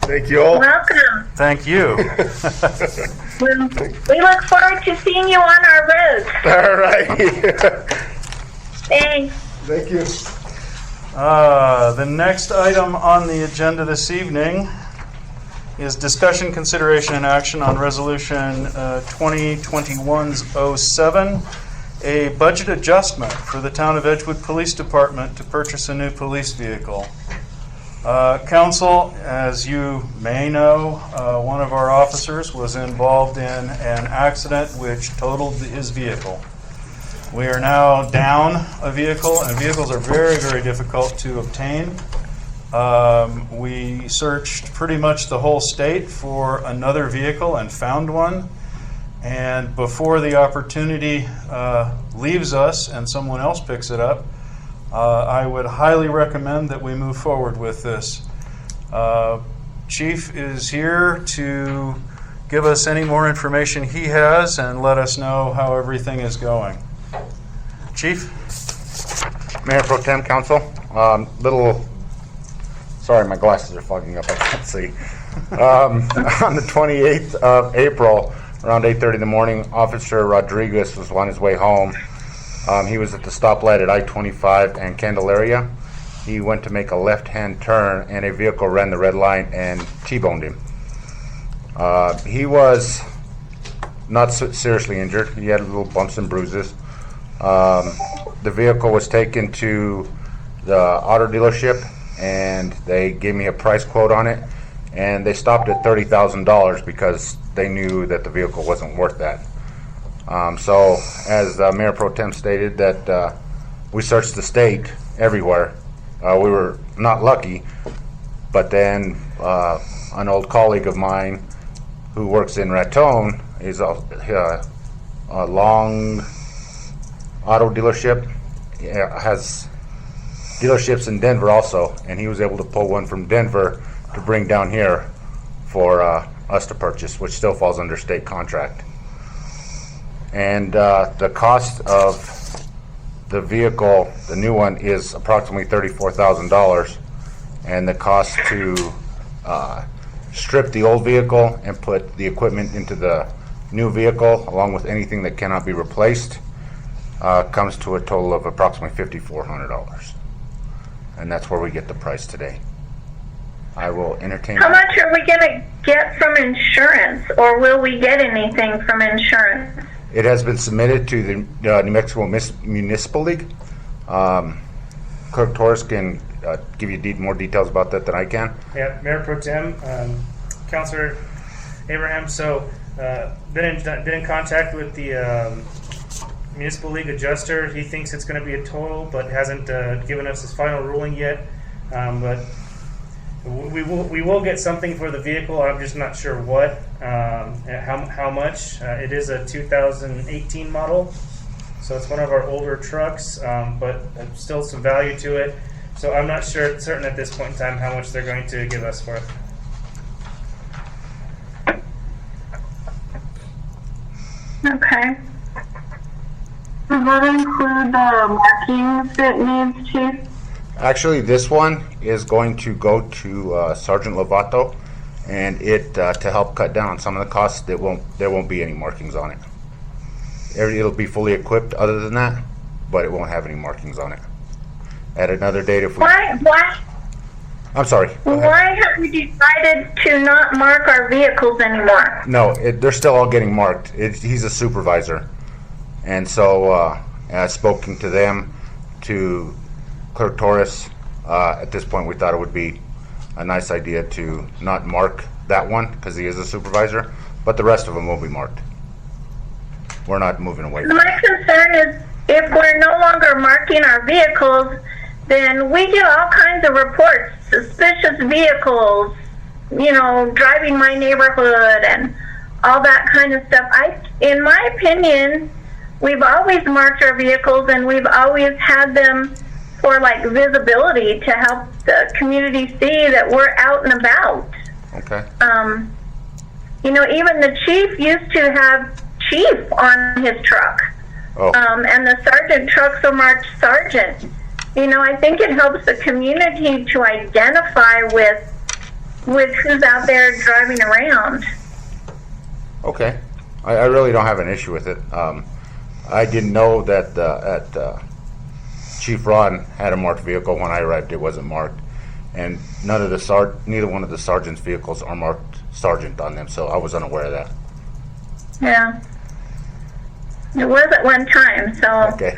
Thank you all. Welcome. Thank you. We look forward to seeing you on our roads. All right. Thanks. Thank you. The next item on the agenda this evening is discussion, consideration, and action on Resolution 2021-07, a budget adjustment for the Town of Edgewood Police Department to purchase a new police vehicle. Council, as you may know, one of our officers was involved in an accident which totaled his vehicle. We are now down a vehicle, and vehicles are very, very difficult to obtain. We searched pretty much the whole state for another vehicle and found one. And before the opportunity leaves us and someone else picks it up, I would highly recommend that we move forward with this. Chief is here to give us any more information he has and let us know how everything is going. Chief? Mayor Pro Tem, Council, sorry, my glasses are fogging up, I can't see. On the 28th of April, around 8:30 in the morning, Officer Rodriguez was on his way home. He was at the stoplight at I-25 and Candelaria. He went to make a left-hand turn, and a vehicle ran the red line and T-boned him. He was not seriously injured. He had little bumps and bruises. The vehicle was taken to the auto dealership, and they gave me a price quote on it, and they stopped at $30,000 because they knew that the vehicle wasn't worth that. So, as Mayor Pro Tem stated, that we searched the state everywhere. We were not lucky, but then an old colleague of mine who works in Raton is a long auto dealership. Has dealerships in Denver also, and he was able to pull one from Denver to bring down here for us to purchase, which still falls under state contract. And the cost of the vehicle, the new one, is approximately $34,000, and the cost to strip the old vehicle and put the equipment into the new vehicle, along with anything that cannot be replaced, comes to a total of approximately $5,400. And that's where we get the price today. I will entertain. How much are we going to get from insurance, or will we get anything from insurance? It has been submitted to the New Mexico Municipal League. Clerk Torres can give you more details about that than I can. Yeah, Mayor Pro Tem, Councilor Abraham. So, been in contact with the Municipal League adjuster. He thinks it's going to be a total, but hasn't given us his final ruling yet. But we will get something for the vehicle. I'm just not sure what, how much. It is a 2018 model, so it's one of our older trucks, but still some value to it. So I'm not certain at this point in time how much they're going to give us for it. Okay. Does that include the markings it needs, Chief? Actually, this one is going to go to Sergeant Lovato, and to help cut down on some of the costs. There won't be any markings on it. It'll be fully equipped other than that, but it won't have any markings on it. At another date, if we... Why I'm sorry. Why have we decided to not mark our vehicles anymore? No, they're still all getting marked. He's a supervisor. And so I've spoken to them, to Clerk Torres. At this point, we thought it would be a nice idea to not mark that one because he is a supervisor, but the rest of them will be marked. We're not moving away from My concern is if we're no longer marking our vehicles, then we get all kinds of reports, suspicious vehicles, driving my neighborhood and all that kind of stuff. In my opinion, we've always marked our vehicles, and we've always had them for visibility to help the community see that we're out and about. Okay. Even the chief used to have chief on his truck. Oh. And the sergeant trucks are marked sergeant. I think it helps the community to identify with with who's out there driving around. Okay. I really don't have an issue with it. I didn't know that Chief Ron had a marked vehicle. When I arrived, it wasn't marked. And neither one of the sergeant's vehicles are marked sergeant on them, so I was unaware of that. Yeah. It was at one time, so. Okay.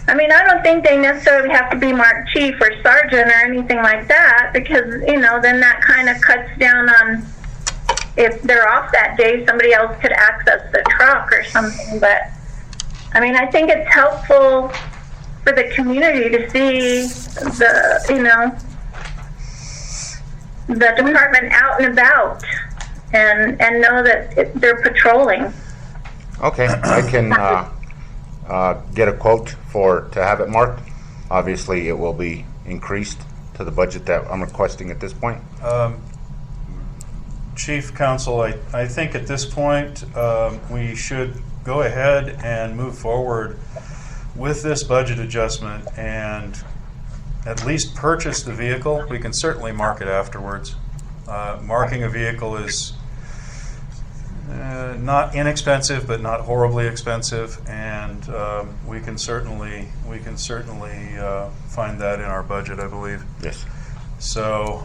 I mean, I don't think they necessarily have to be marked chief or sergeant or anything like that, because, you know, then that kind of cuts down on, if they're off that day, somebody else could access the truck or something. But, I mean, I think it's helpful for the community to see the, you know, the department out and about and know that they're patrolling. Okay, I can get a quote to have it marked. Obviously, it will be increased to the budget that I'm requesting at this point. Chief Counsel, I think at this point we should go ahead and move forward with this budget adjustment and at least purchase the vehicle. We can certainly mark it afterwards. Marking a vehicle is not inexpensive, but not horribly expensive, and we can certainly find that in our budget, I believe. Yes. So,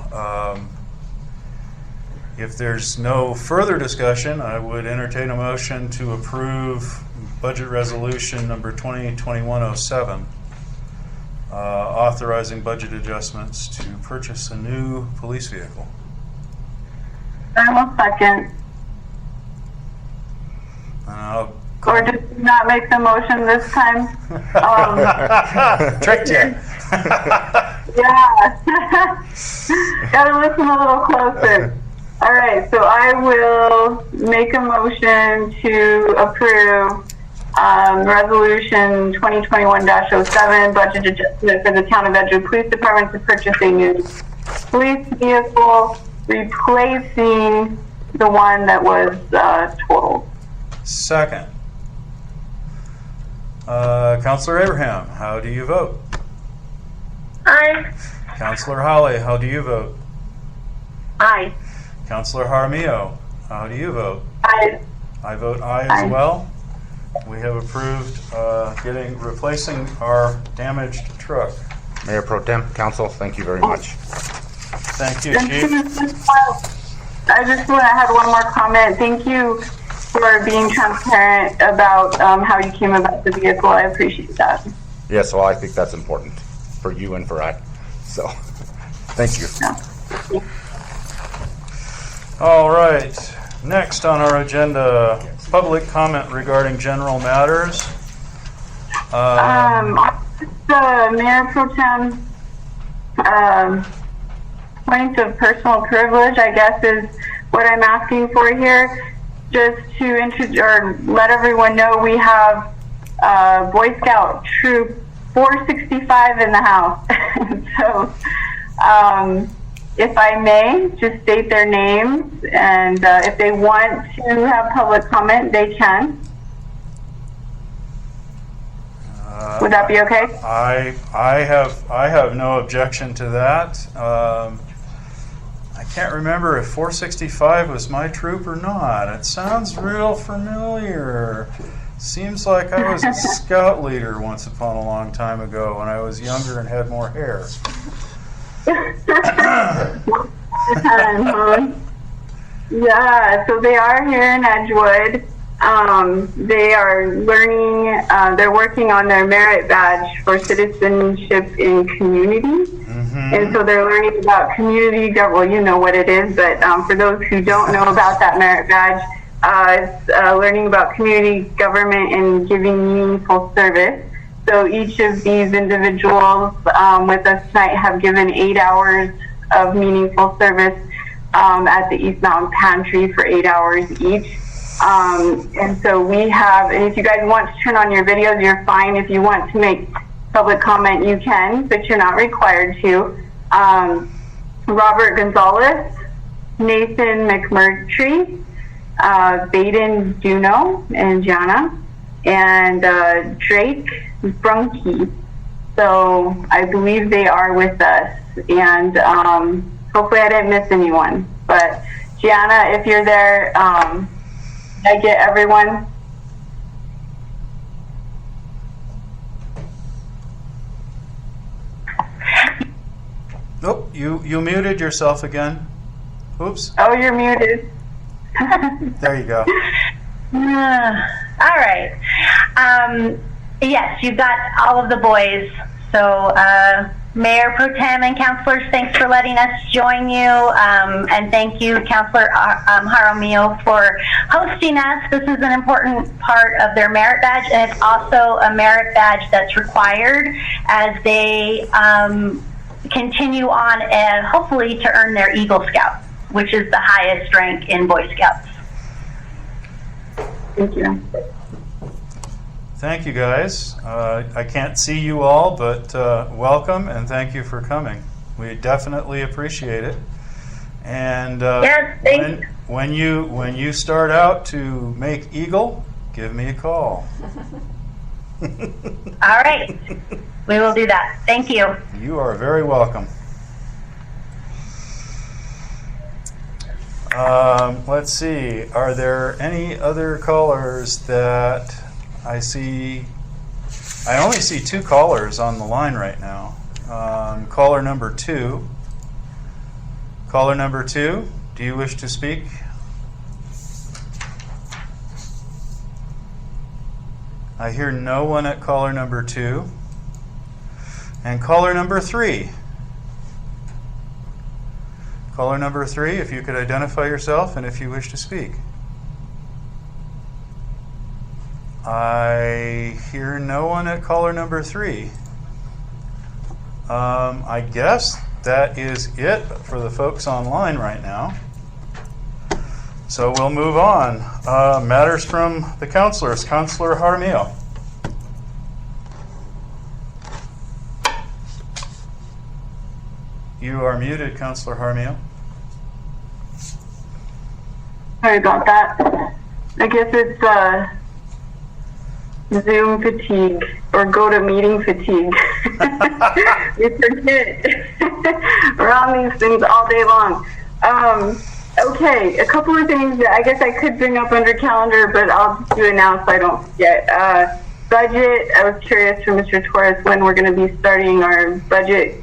if there's no further discussion, I would entertain a motion to approve budget resolution number 2021-07, authorizing budget adjustments to purchase a new police vehicle. I will second. Or did you not make the motion this time? Tricked you. Yeah. Gotta listen a little closer. All right, so I will make a motion to approve Resolution 2021-07, budget adjustment for the Town of Edgewood Police Department to purchase a new police vehicle, replacing the one that was totaled. Second. Councilor Abraham, how do you vote? Aye. Councilor Holly, how do you vote? Aye. Councilor Jaramillo, how do you vote? Aye. I vote aye as well. We have approved replacing our damaged truck. Mayor Pro Tem, Council, thank you very much. Thank you, Chief. I just want to have one more comment. Thank you for being transparent about how you came about the vehicle. I appreciate that. Yes, well, I think that's important for you and for I. So, thank you. Yeah. All right. Next on our agenda, public comment regarding general matters. The Mayor Pro Tem point of personal privilege, I guess, is what I'm asking for here. Just to let everyone know, we have Boy Scout Troop 465 in the house. So, if I may, just state their names, and if they want to have public comment, they can. Would that be okay? I have no objection to that. I can't remember if 465 was my troop or not. It sounds real familiar. Seems like I was a scout leader once upon a long time ago when I was younger and had more hair. Yeah, so they are here in Edgewood. They are learning, they're working on their merit badge for citizenship in community. And so they're learning about community government. Well, you know what it is, but for those who don't know about that merit badge, it's learning about community government and giving meaningful service. So each of these individuals with us tonight have given 8 hours of meaningful service at the East Mountain Pantry for 8 hours each. And so we have, and if you guys want to turn on your videos, you're fine. If you want to make public comment, you can, but you're not required to. Robert Gonzalez, Nathan McMurtry, Baden Duno and Gianna, and Drake Brunke. So I believe they are with us, and hopefully I didn't miss anyone. But Gianna, if you're there, I get everyone. Nope, you muted yourself again. Oops. Oh, you're muted. There you go. All right. Yes, you've got all of the boys. So, Mayor Pro Tem and councilors, thanks for letting us join you. And thank you, Councilor Jaramillo, for hosting us. This is an important part of their merit badge, and it's also a merit badge that's required as they continue on and hopefully to earn their Eagle Scout, which is the highest rank in Boy Scouts. Thank you. Thank you, guys. I can't see you all, but welcome and thank you for coming. We definitely appreciate it. And Yes, thanks. when you start out to make Eagle, give me a call. All right. We will do that. Thank you. You are very welcome. Let's see. Are there any other callers that I see? I only see 2 callers on the line right now. Caller number 2. Caller number 2, do you wish to speak? I hear no one at caller number 2. And caller number 3. Caller number 3, if you could identify yourself and if you wish to speak. I hear no one at caller number 3. I guess that is it for the folks online right now. So we'll move on. Matters from the councilors. Councilor Jaramillo. You are muted, Councilor Jaramillo. Sorry about that. I guess it's Zoom fatigue or go to meeting fatigue. We forget. We're on these things all day long. Okay, a couple of things that I guess I could bring up under calendar, but I'll just do it now so I don't forget. Budget, I was curious from Mr. Torres when we're going to be starting our budget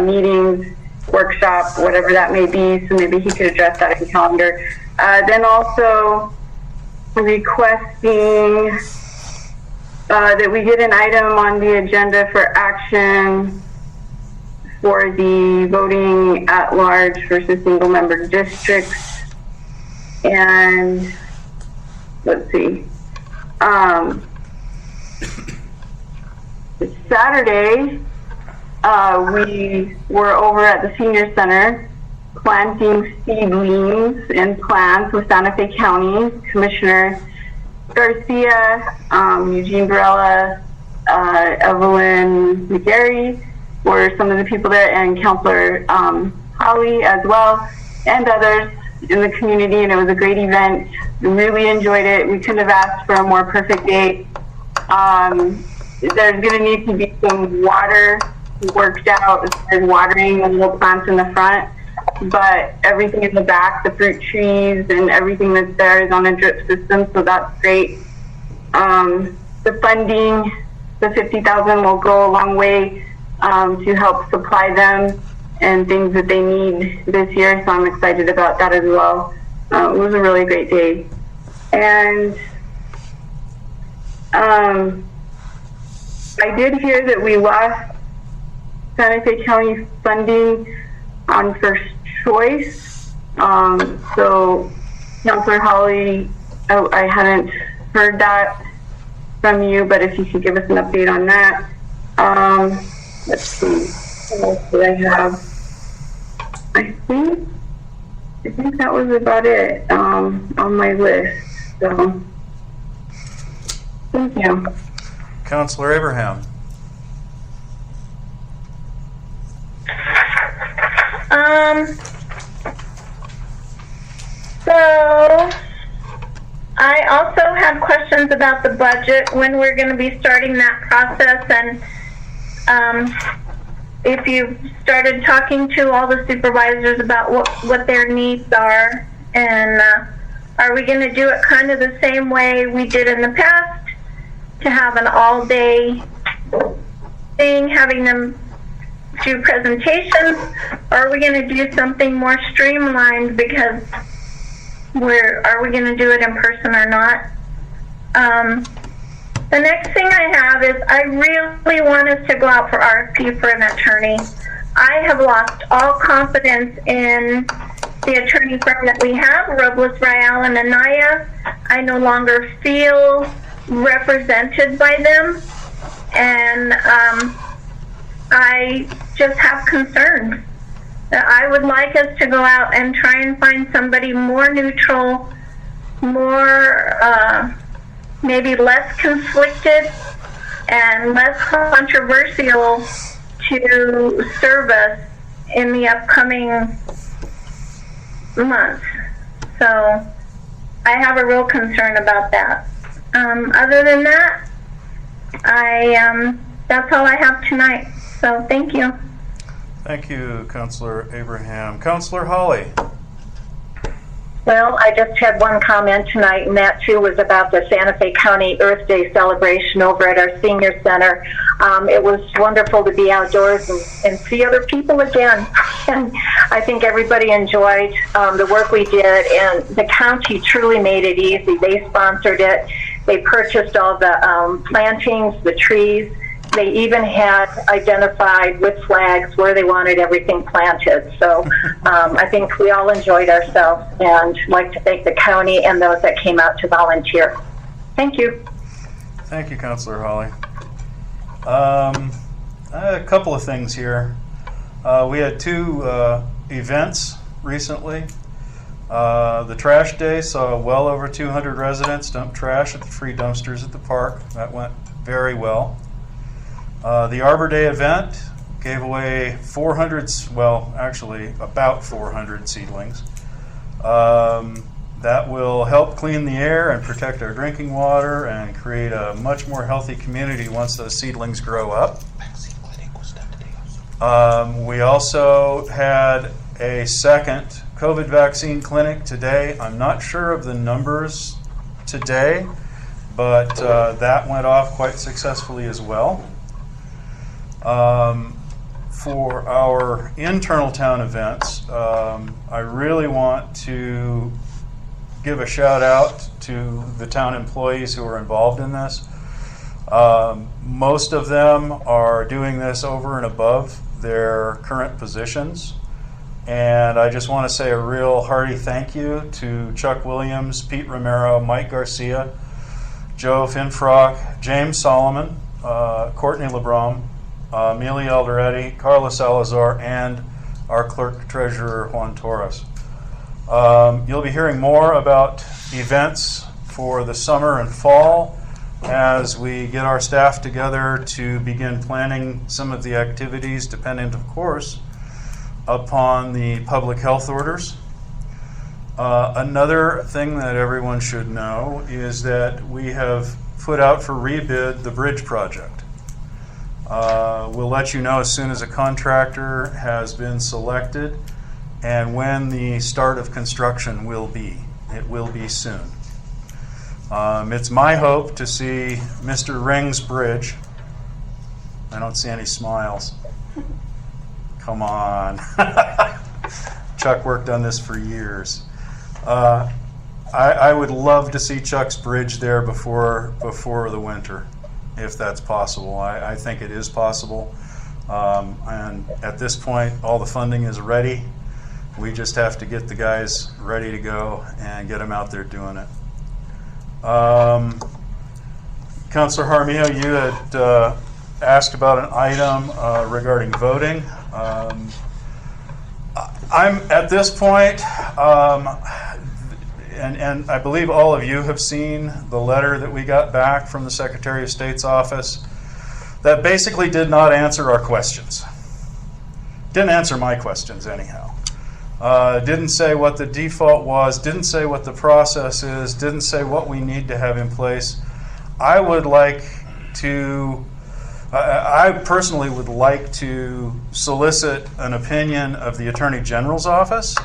meetings, workshop, whatever that may be, so maybe he could address that in calendar. Then also requesting that we get an item on the agenda for action for the voting at large versus single member districts. And let's see. Saturday, we were over at the senior center planting seedlings and plants with Santa Fe County Commissioner Garcia, Eugene Barella, Evelyn McGarry were some of the people there, and Councilor Holly as well, and others in the community, and it was a great event. We really enjoyed it. We couldn't have asked for a more perfect day. There's going to need to be some water worked out as far as watering the little plants in the front, but everything in the back, the fruit trees and everything that's there is on a drip system, so that's great. The funding, the $50,000 will go a long way to help supply them and things that they need this year, so I'm excited about that as well. It was a really great day. And I did hear that we lost Santa Fe County funding on first choice. So Councilor Holly, I hadn't heard that from you, but if you could give us an update on that. Let's see, what else did I have? I think that was about it on my list. So thank you. Councilor Abraham. So I also have questions about the budget, when we're going to be starting that process, and if you started talking to all the supervisors about what their needs are, and are we going to do it kind of the same way we did in the past, to have an all-day thing, having them do presentations, or are we going to do something more streamlined, because are we going to do it in person or not? The next thing I have is I really want us to go out for RFP for an attorney. I have lost all confidence in the attorney firm that we have, Robles, Rayal, and Anaya. I no longer feel represented by them, and I just have concerns. I would like us to go out and try and find somebody more neutral, more maybe less conflicted and less controversial to serve us in the upcoming months. So I have a real concern about that. Other than that, that's all I have tonight. So thank you. Thank you, Councilor Abraham. Councilor Holly. Well, I just had one comment tonight, and that too was about the Santa Fe County Earth Day celebration over at our senior center. It was wonderful to be outdoors and see other people again. And I think everybody enjoyed the work we did, and the county truly made it easy. They sponsored it. They purchased all the plantings, the trees. They even had identified with flags where they wanted everything planted. So I think we all enjoyed ourselves, and I'd like to thank the county and those that came out to volunteer. Thank you. Thank you, Councilor Holly. A couple of things here. We had two events recently. The trash day saw well over 200 residents dump trash at the free dumpsters at the park. That went very well. The Arbor Day event gave away 400, well, actually about 400 seedlings. That will help clean the air and protect our drinking water and create a much more healthy community once those seedlings grow up. We also had a second COVID vaccine clinic today. I'm not sure of the numbers today, but that went off quite successfully as well. For our internal town events, I really want to give a shout out to the town employees who are involved in this. Most of them are doing this over and above their current positions. And I just want to say a real hearty thank you to Chuck Williams, Pete Romero, Mike Garcia, Joe Finfrock, James Solomon, Courtney LeBron, Amelia Alderetti, Carla Salazar, and our clerk treasurer Juan Torres. You'll be hearing more about events for the summer and fall as we get our staff together to begin planning some of the activities, dependent, of course, upon the public health orders. Another thing that everyone should know is that we have put out for rebid the bridge project. We'll let you know as soon as a contractor has been selected and when the start of construction will be. It will be soon. It's my hope to see Mr. Ring's bridge. I don't see any smiles. Come on. Chuck worked on this for years. I would love to see Chuck's bridge there before the winter, if that's possible. I think it is possible. And at this point, all the funding is ready. We just have to get the guys ready to go and get them out there doing it. Councilor Jaramillo, you had asked about an item regarding voting. I'm at this point, and I believe all of you have seen the letter that we got back from the Secretary of State's office that basically did not answer our questions. Didn't answer my questions anyhow. Didn't say what the default was, didn't say what the process is, didn't say what we need to have in place. I would like to I personally would like to solicit an opinion of the Attorney General's office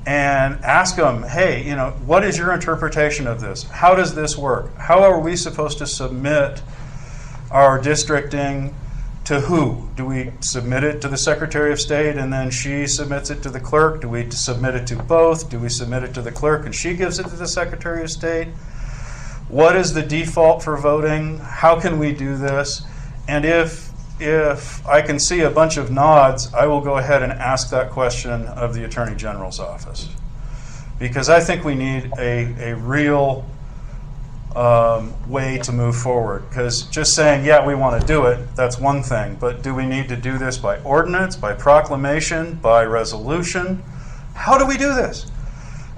and ask them, hey, what is your interpretation of this? How does this work? How are we supposed to submit our districting to who? Do we submit it to the Secretary of State and then she submits it to the clerk? Do we submit it to both? Do we submit it to the clerk and she gives it to the Secretary of State? What is the default for voting? How can we do this? And if I can see a bunch of nods, I will go ahead and ask that question of the Attorney General's office. Because I think we need a real way to move forward. Because just saying, yeah, we want to do it, that's one thing. But do we need to do this by ordinance, by proclamation, by resolution? How do we do this?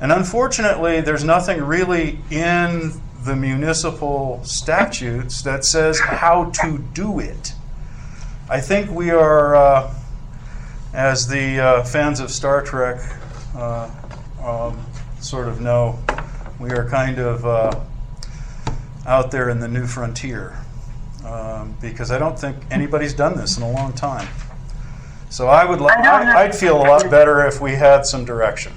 And unfortunately, there's nothing really in the municipal statutes that says how to do it. I think we are, as the fans of Star Trek sort of know, we are kind of out there in the new frontier, because I don't think anybody's done this in a long time. So I'd feel a lot better if we had some direction.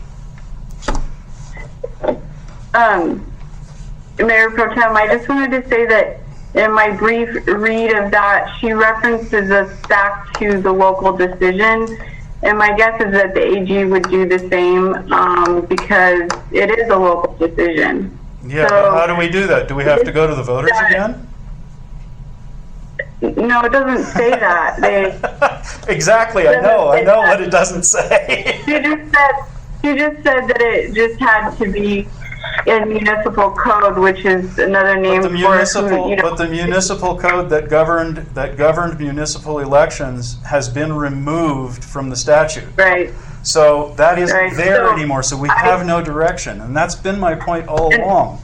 Mayor Pro Tem, I just wanted to say that in my brief read of that, she references us back to the local decision. And my guess is that the AG would do the same because it is a local decision. Yeah, so, but how do we do that? Do we have to go to the voters again? No, it doesn't say that. Exactly, I know what it doesn't say. She just said that it just had to be in municipal code, which is another name But the municipal code that governed municipal elections has been removed from the statute. Right. So that isn't there anymore. So we have no direction, and that's been my point all along.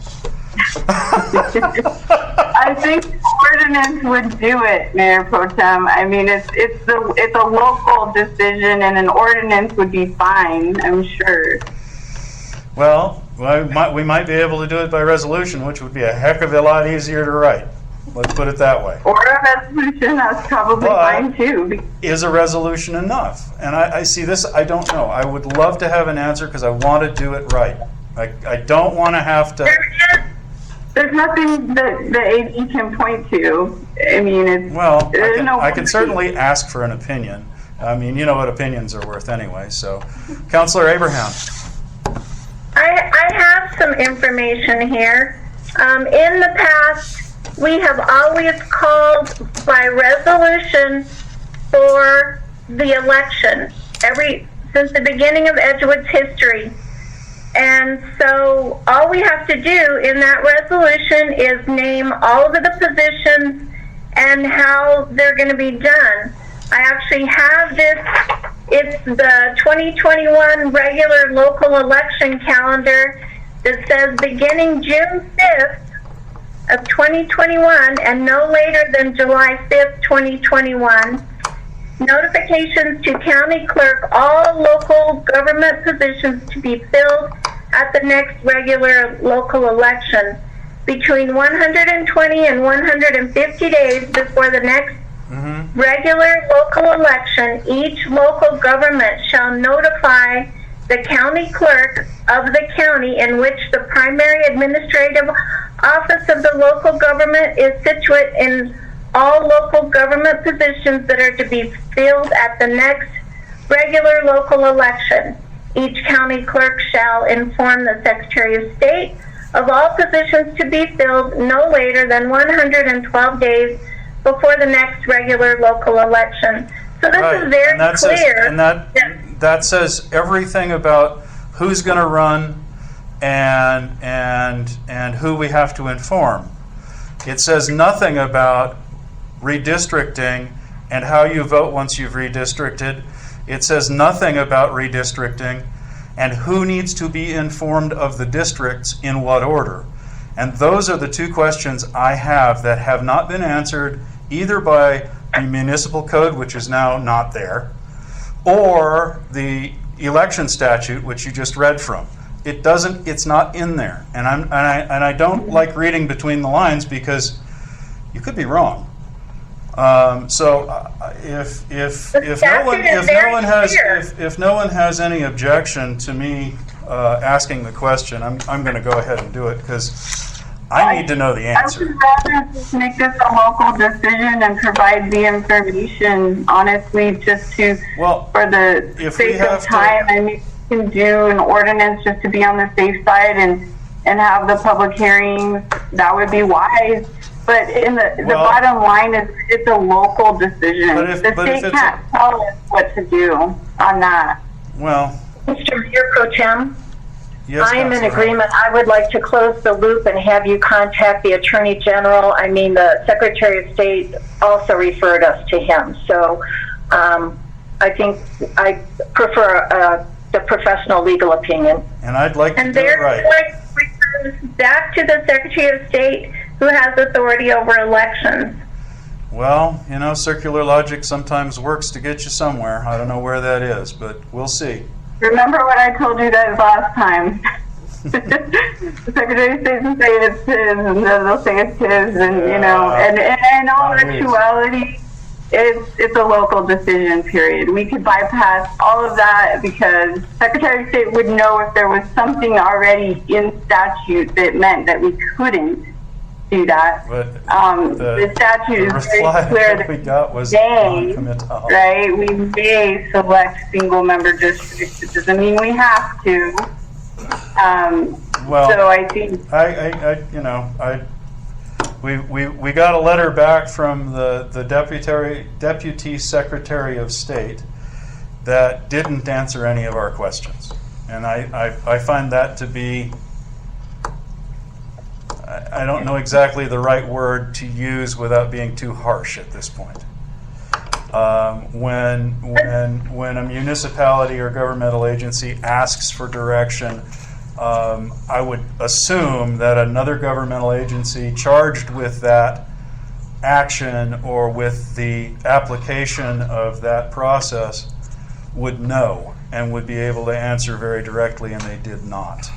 I think ordinance would do it, Mayor Pro Tem. I mean, it's a local decision, and an ordinance would be fine, I'm sure. Well, we might be able to do it by resolution, which would be a heck of a lot easier to write. Let's put it that way. Or a resolution, that's probably fine too. Is a resolution enough? And I see this, I don't know. I would love to have an answer because I want to do it right. I don't want to have to... There's nothing that the AD can point to. I mean, I can certainly ask for an opinion. I mean, you know what opinions are worth anyway. So, Councilor Abraham. I have some information here. In the past, we have always called by resolution for the election since the beginning of Edgewood's history. And so all we have to do in that resolution is name all of the positions and how they're going to be done. I actually have this. It's the 2021 regular local election calendar that says beginning June 5th of 2021 and no later than July 5th, 2021. Notifications to county clerk, all local government positions to be filled at the next regular local election. Between 120 and 150 days before the next regular local election, each local government shall notify the county clerk of the county in which the primary administrative office of the local government is situate in all local government positions that are to be filled at the next regular local election. Each county clerk shall inform the Secretary of State of all positions to be filled no later than 112 days before the next regular local election. So this is very clear. That says everything about who's going to run and who we have to inform. It says nothing about redistricting and how you vote once you've redistricted. It says nothing about redistricting and who needs to be informed of the districts in what order. And those are the two questions I have that have not been answered either by the municipal code, which is now not there, or the election statute, which you just read from. It's not in there. And I don't like reading between the lines because you could be wrong. If no one has any objection to me asking the question, I'm going to go ahead and do it because I need to know the I answer. would rather just make this a local decision and provide the information, honestly, just to, for the if we sake have of time, and we can do an ordinance just to be on the safe side and have the public hearings. That would be wise. But the bottom line is it's a local decision. The state can't tell us what to do on that. Well, Mr. Mayor Pro Tem, yes, I am in Councilor. agreement. I would like to close the loop and have you contact the Attorney General. I mean, the Secretary of State also referred us to him. So I think I prefer the professional legal opinion. And I'd like to And do it right. therefore, it returns back to the Secretary of State, who has authority over elections. Well, circular logic sometimes works to get you somewhere. I don't know where that is, but we'll see. Remember what I told you guys last time. The Secretary of State will say it's his, and then they'll say it's his, and and in all actuality, it's a local decision. Period. We could bypass all of that because Secretary of State would know if there was something already in statute that meant that we couldn't do that. But the statute is very clear that we got was they, non-committal. right? We may select single-member districts. It doesn't mean we have to. So I think we got a letter back from the deputy secretary of state that didn't answer any of our questions, and I find that to be, I don't know exactly the right word to use without being too harsh at this point. When a municipality or governmental agency asks for direction, I would assume that another governmental agency charged with that action or with the application of that process would know and would be able to answer very directly, and they did not.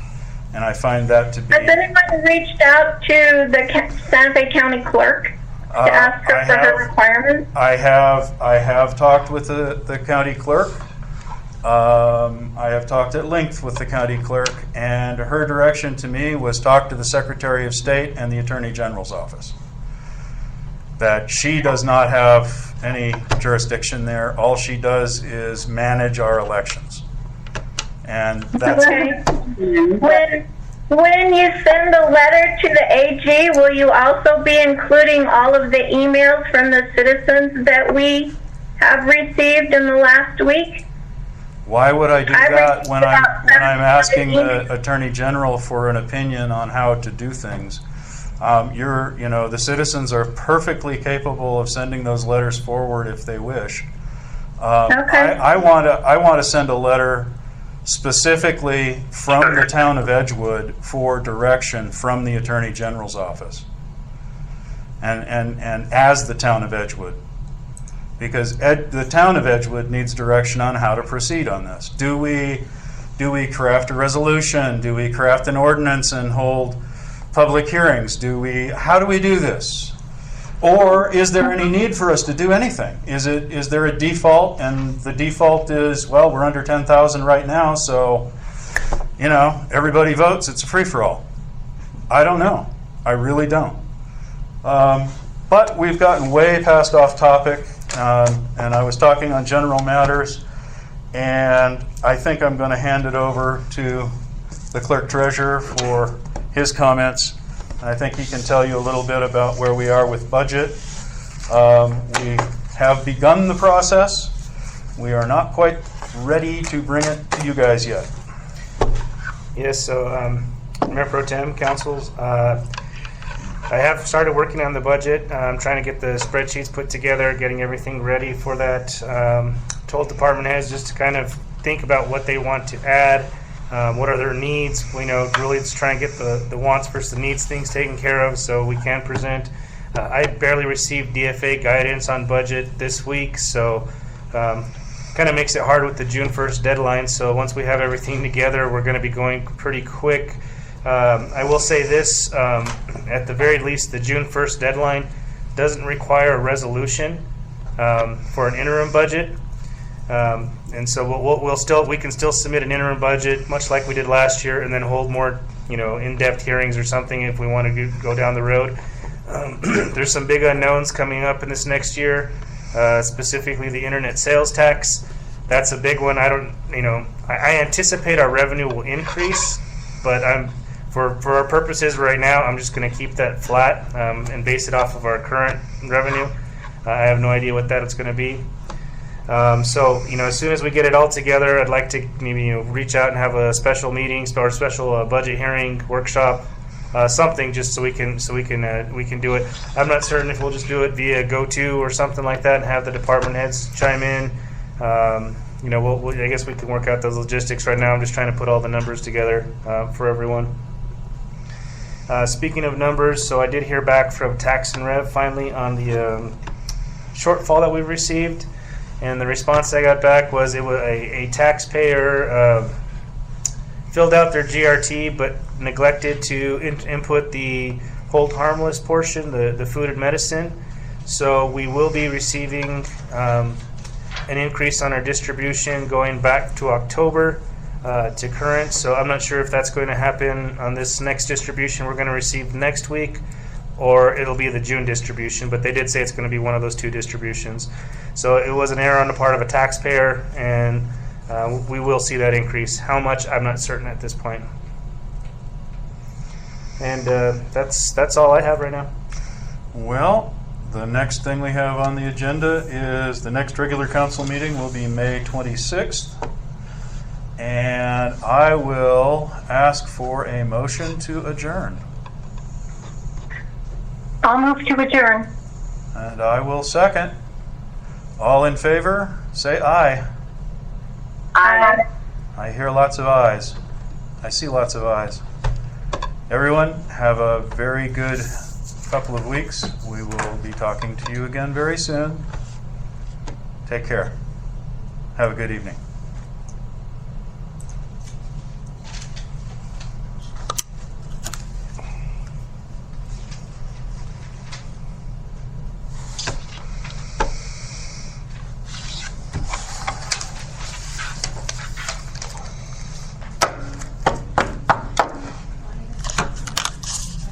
And I find that to be... Has anyone reached out to the Santa Fe County Clerk to ask her for her requirements? I have talked with the county clerk. I have talked at length with the county clerk, and her direction to me was talk to the Secretary of State and the Attorney General's office. That she does not have any jurisdiction there. All she does is manage our elections. And that's Okay. When you send the letter to the AG, will you also be including all of the emails from the citizens that we have received in the last week? Why would I do that when I'm asking the Attorney General for an opinion on how to do things? The citizens are perfectly capable of sending those letters forward if they wish. Okay. I want to send a letter specifically from the town of Edgewood for direction from the Attorney General's office, and as the town of Edgewood. Because the town of Edgewood needs direction on how to proceed on this. Do we craft a resolution? Do we craft an ordinance and hold public hearings? How do we do this? Or is there any need for us to do anything? Is there a default, and the default is, well, we're under 10,000 right now, so everybody votes. It's a free-for-all. I don't know. I really don't. But we've gotten way past off topic. And I was talking on general matters, and I think I'm going to hand it over to the clerk treasurer for his comments. I think he can tell you a little bit about where we are with budget. We have begun the process. We are not quite ready to bring it to you guys yet. Yes, so Mayor Pro Tem, councils, I have started working on the budget. I'm trying to get the spreadsheets put together, getting everything ready for that. Told department heads just to kind of think about what they want to add, what are their needs. Really just try and get the wants versus the needs things taken care of so we can present. I barely received DFA guidance on budget this week, so kind of makes it hard with the June 1st deadline. So once we have everything together, we're going to be going pretty quick. I will say this, at the very least, the June 1st deadline doesn't require a resolution for an interim budget. And so we can still submit an interim budget, much like we did last year, and then hold more, in-depth hearings or something if we want to go down the road. There's some big unknowns coming up in this next year, specifically the internet sales tax. That's a big one. I anticipate our revenue will increase, but for our purposes right now, I'm just going to keep that flat and base it off of our current revenue. I have no idea what that is going to be. So, as soon as we get it all together, I'd like to maybe reach out and have a special meeting or special budget hearing workshop, something just so we can do it. I'm not certain if we'll just do it via GoTo or something like that and have the department heads chime in. I guess we can work out those logistics. Right now, I'm just trying to put all the numbers together for everyone. Speaking of numbers, so I did hear back from Tax and Rev finally on the shortfall that we've received. And the response I got back was it was a taxpayer filled out their GRT but neglected to input the hold harmless portion, the food and medicine. So we will be receiving an increase on our distribution going back to October to current. So I'm not sure if that's going to happen on this next distribution we're going to receive next week, or it'll be the June distribution, but they did say it's going to be one of those two distributions. So it was an error on the part of a taxpayer, and we will see that increase. How much, I'm not certain at this point. And that's all I have right now. Well, the next thing we have on the agenda is the next regular council meeting will be May 26th. And I will ask for a motion to adjourn. I'll move to adjourn. And I will second. All in favor, say aye. Aye. I hear lots of ayes. I see lots of ayes. Everyone, have a very good couple of weeks. We will be talking to you again very soon. Take care. Have a good evening.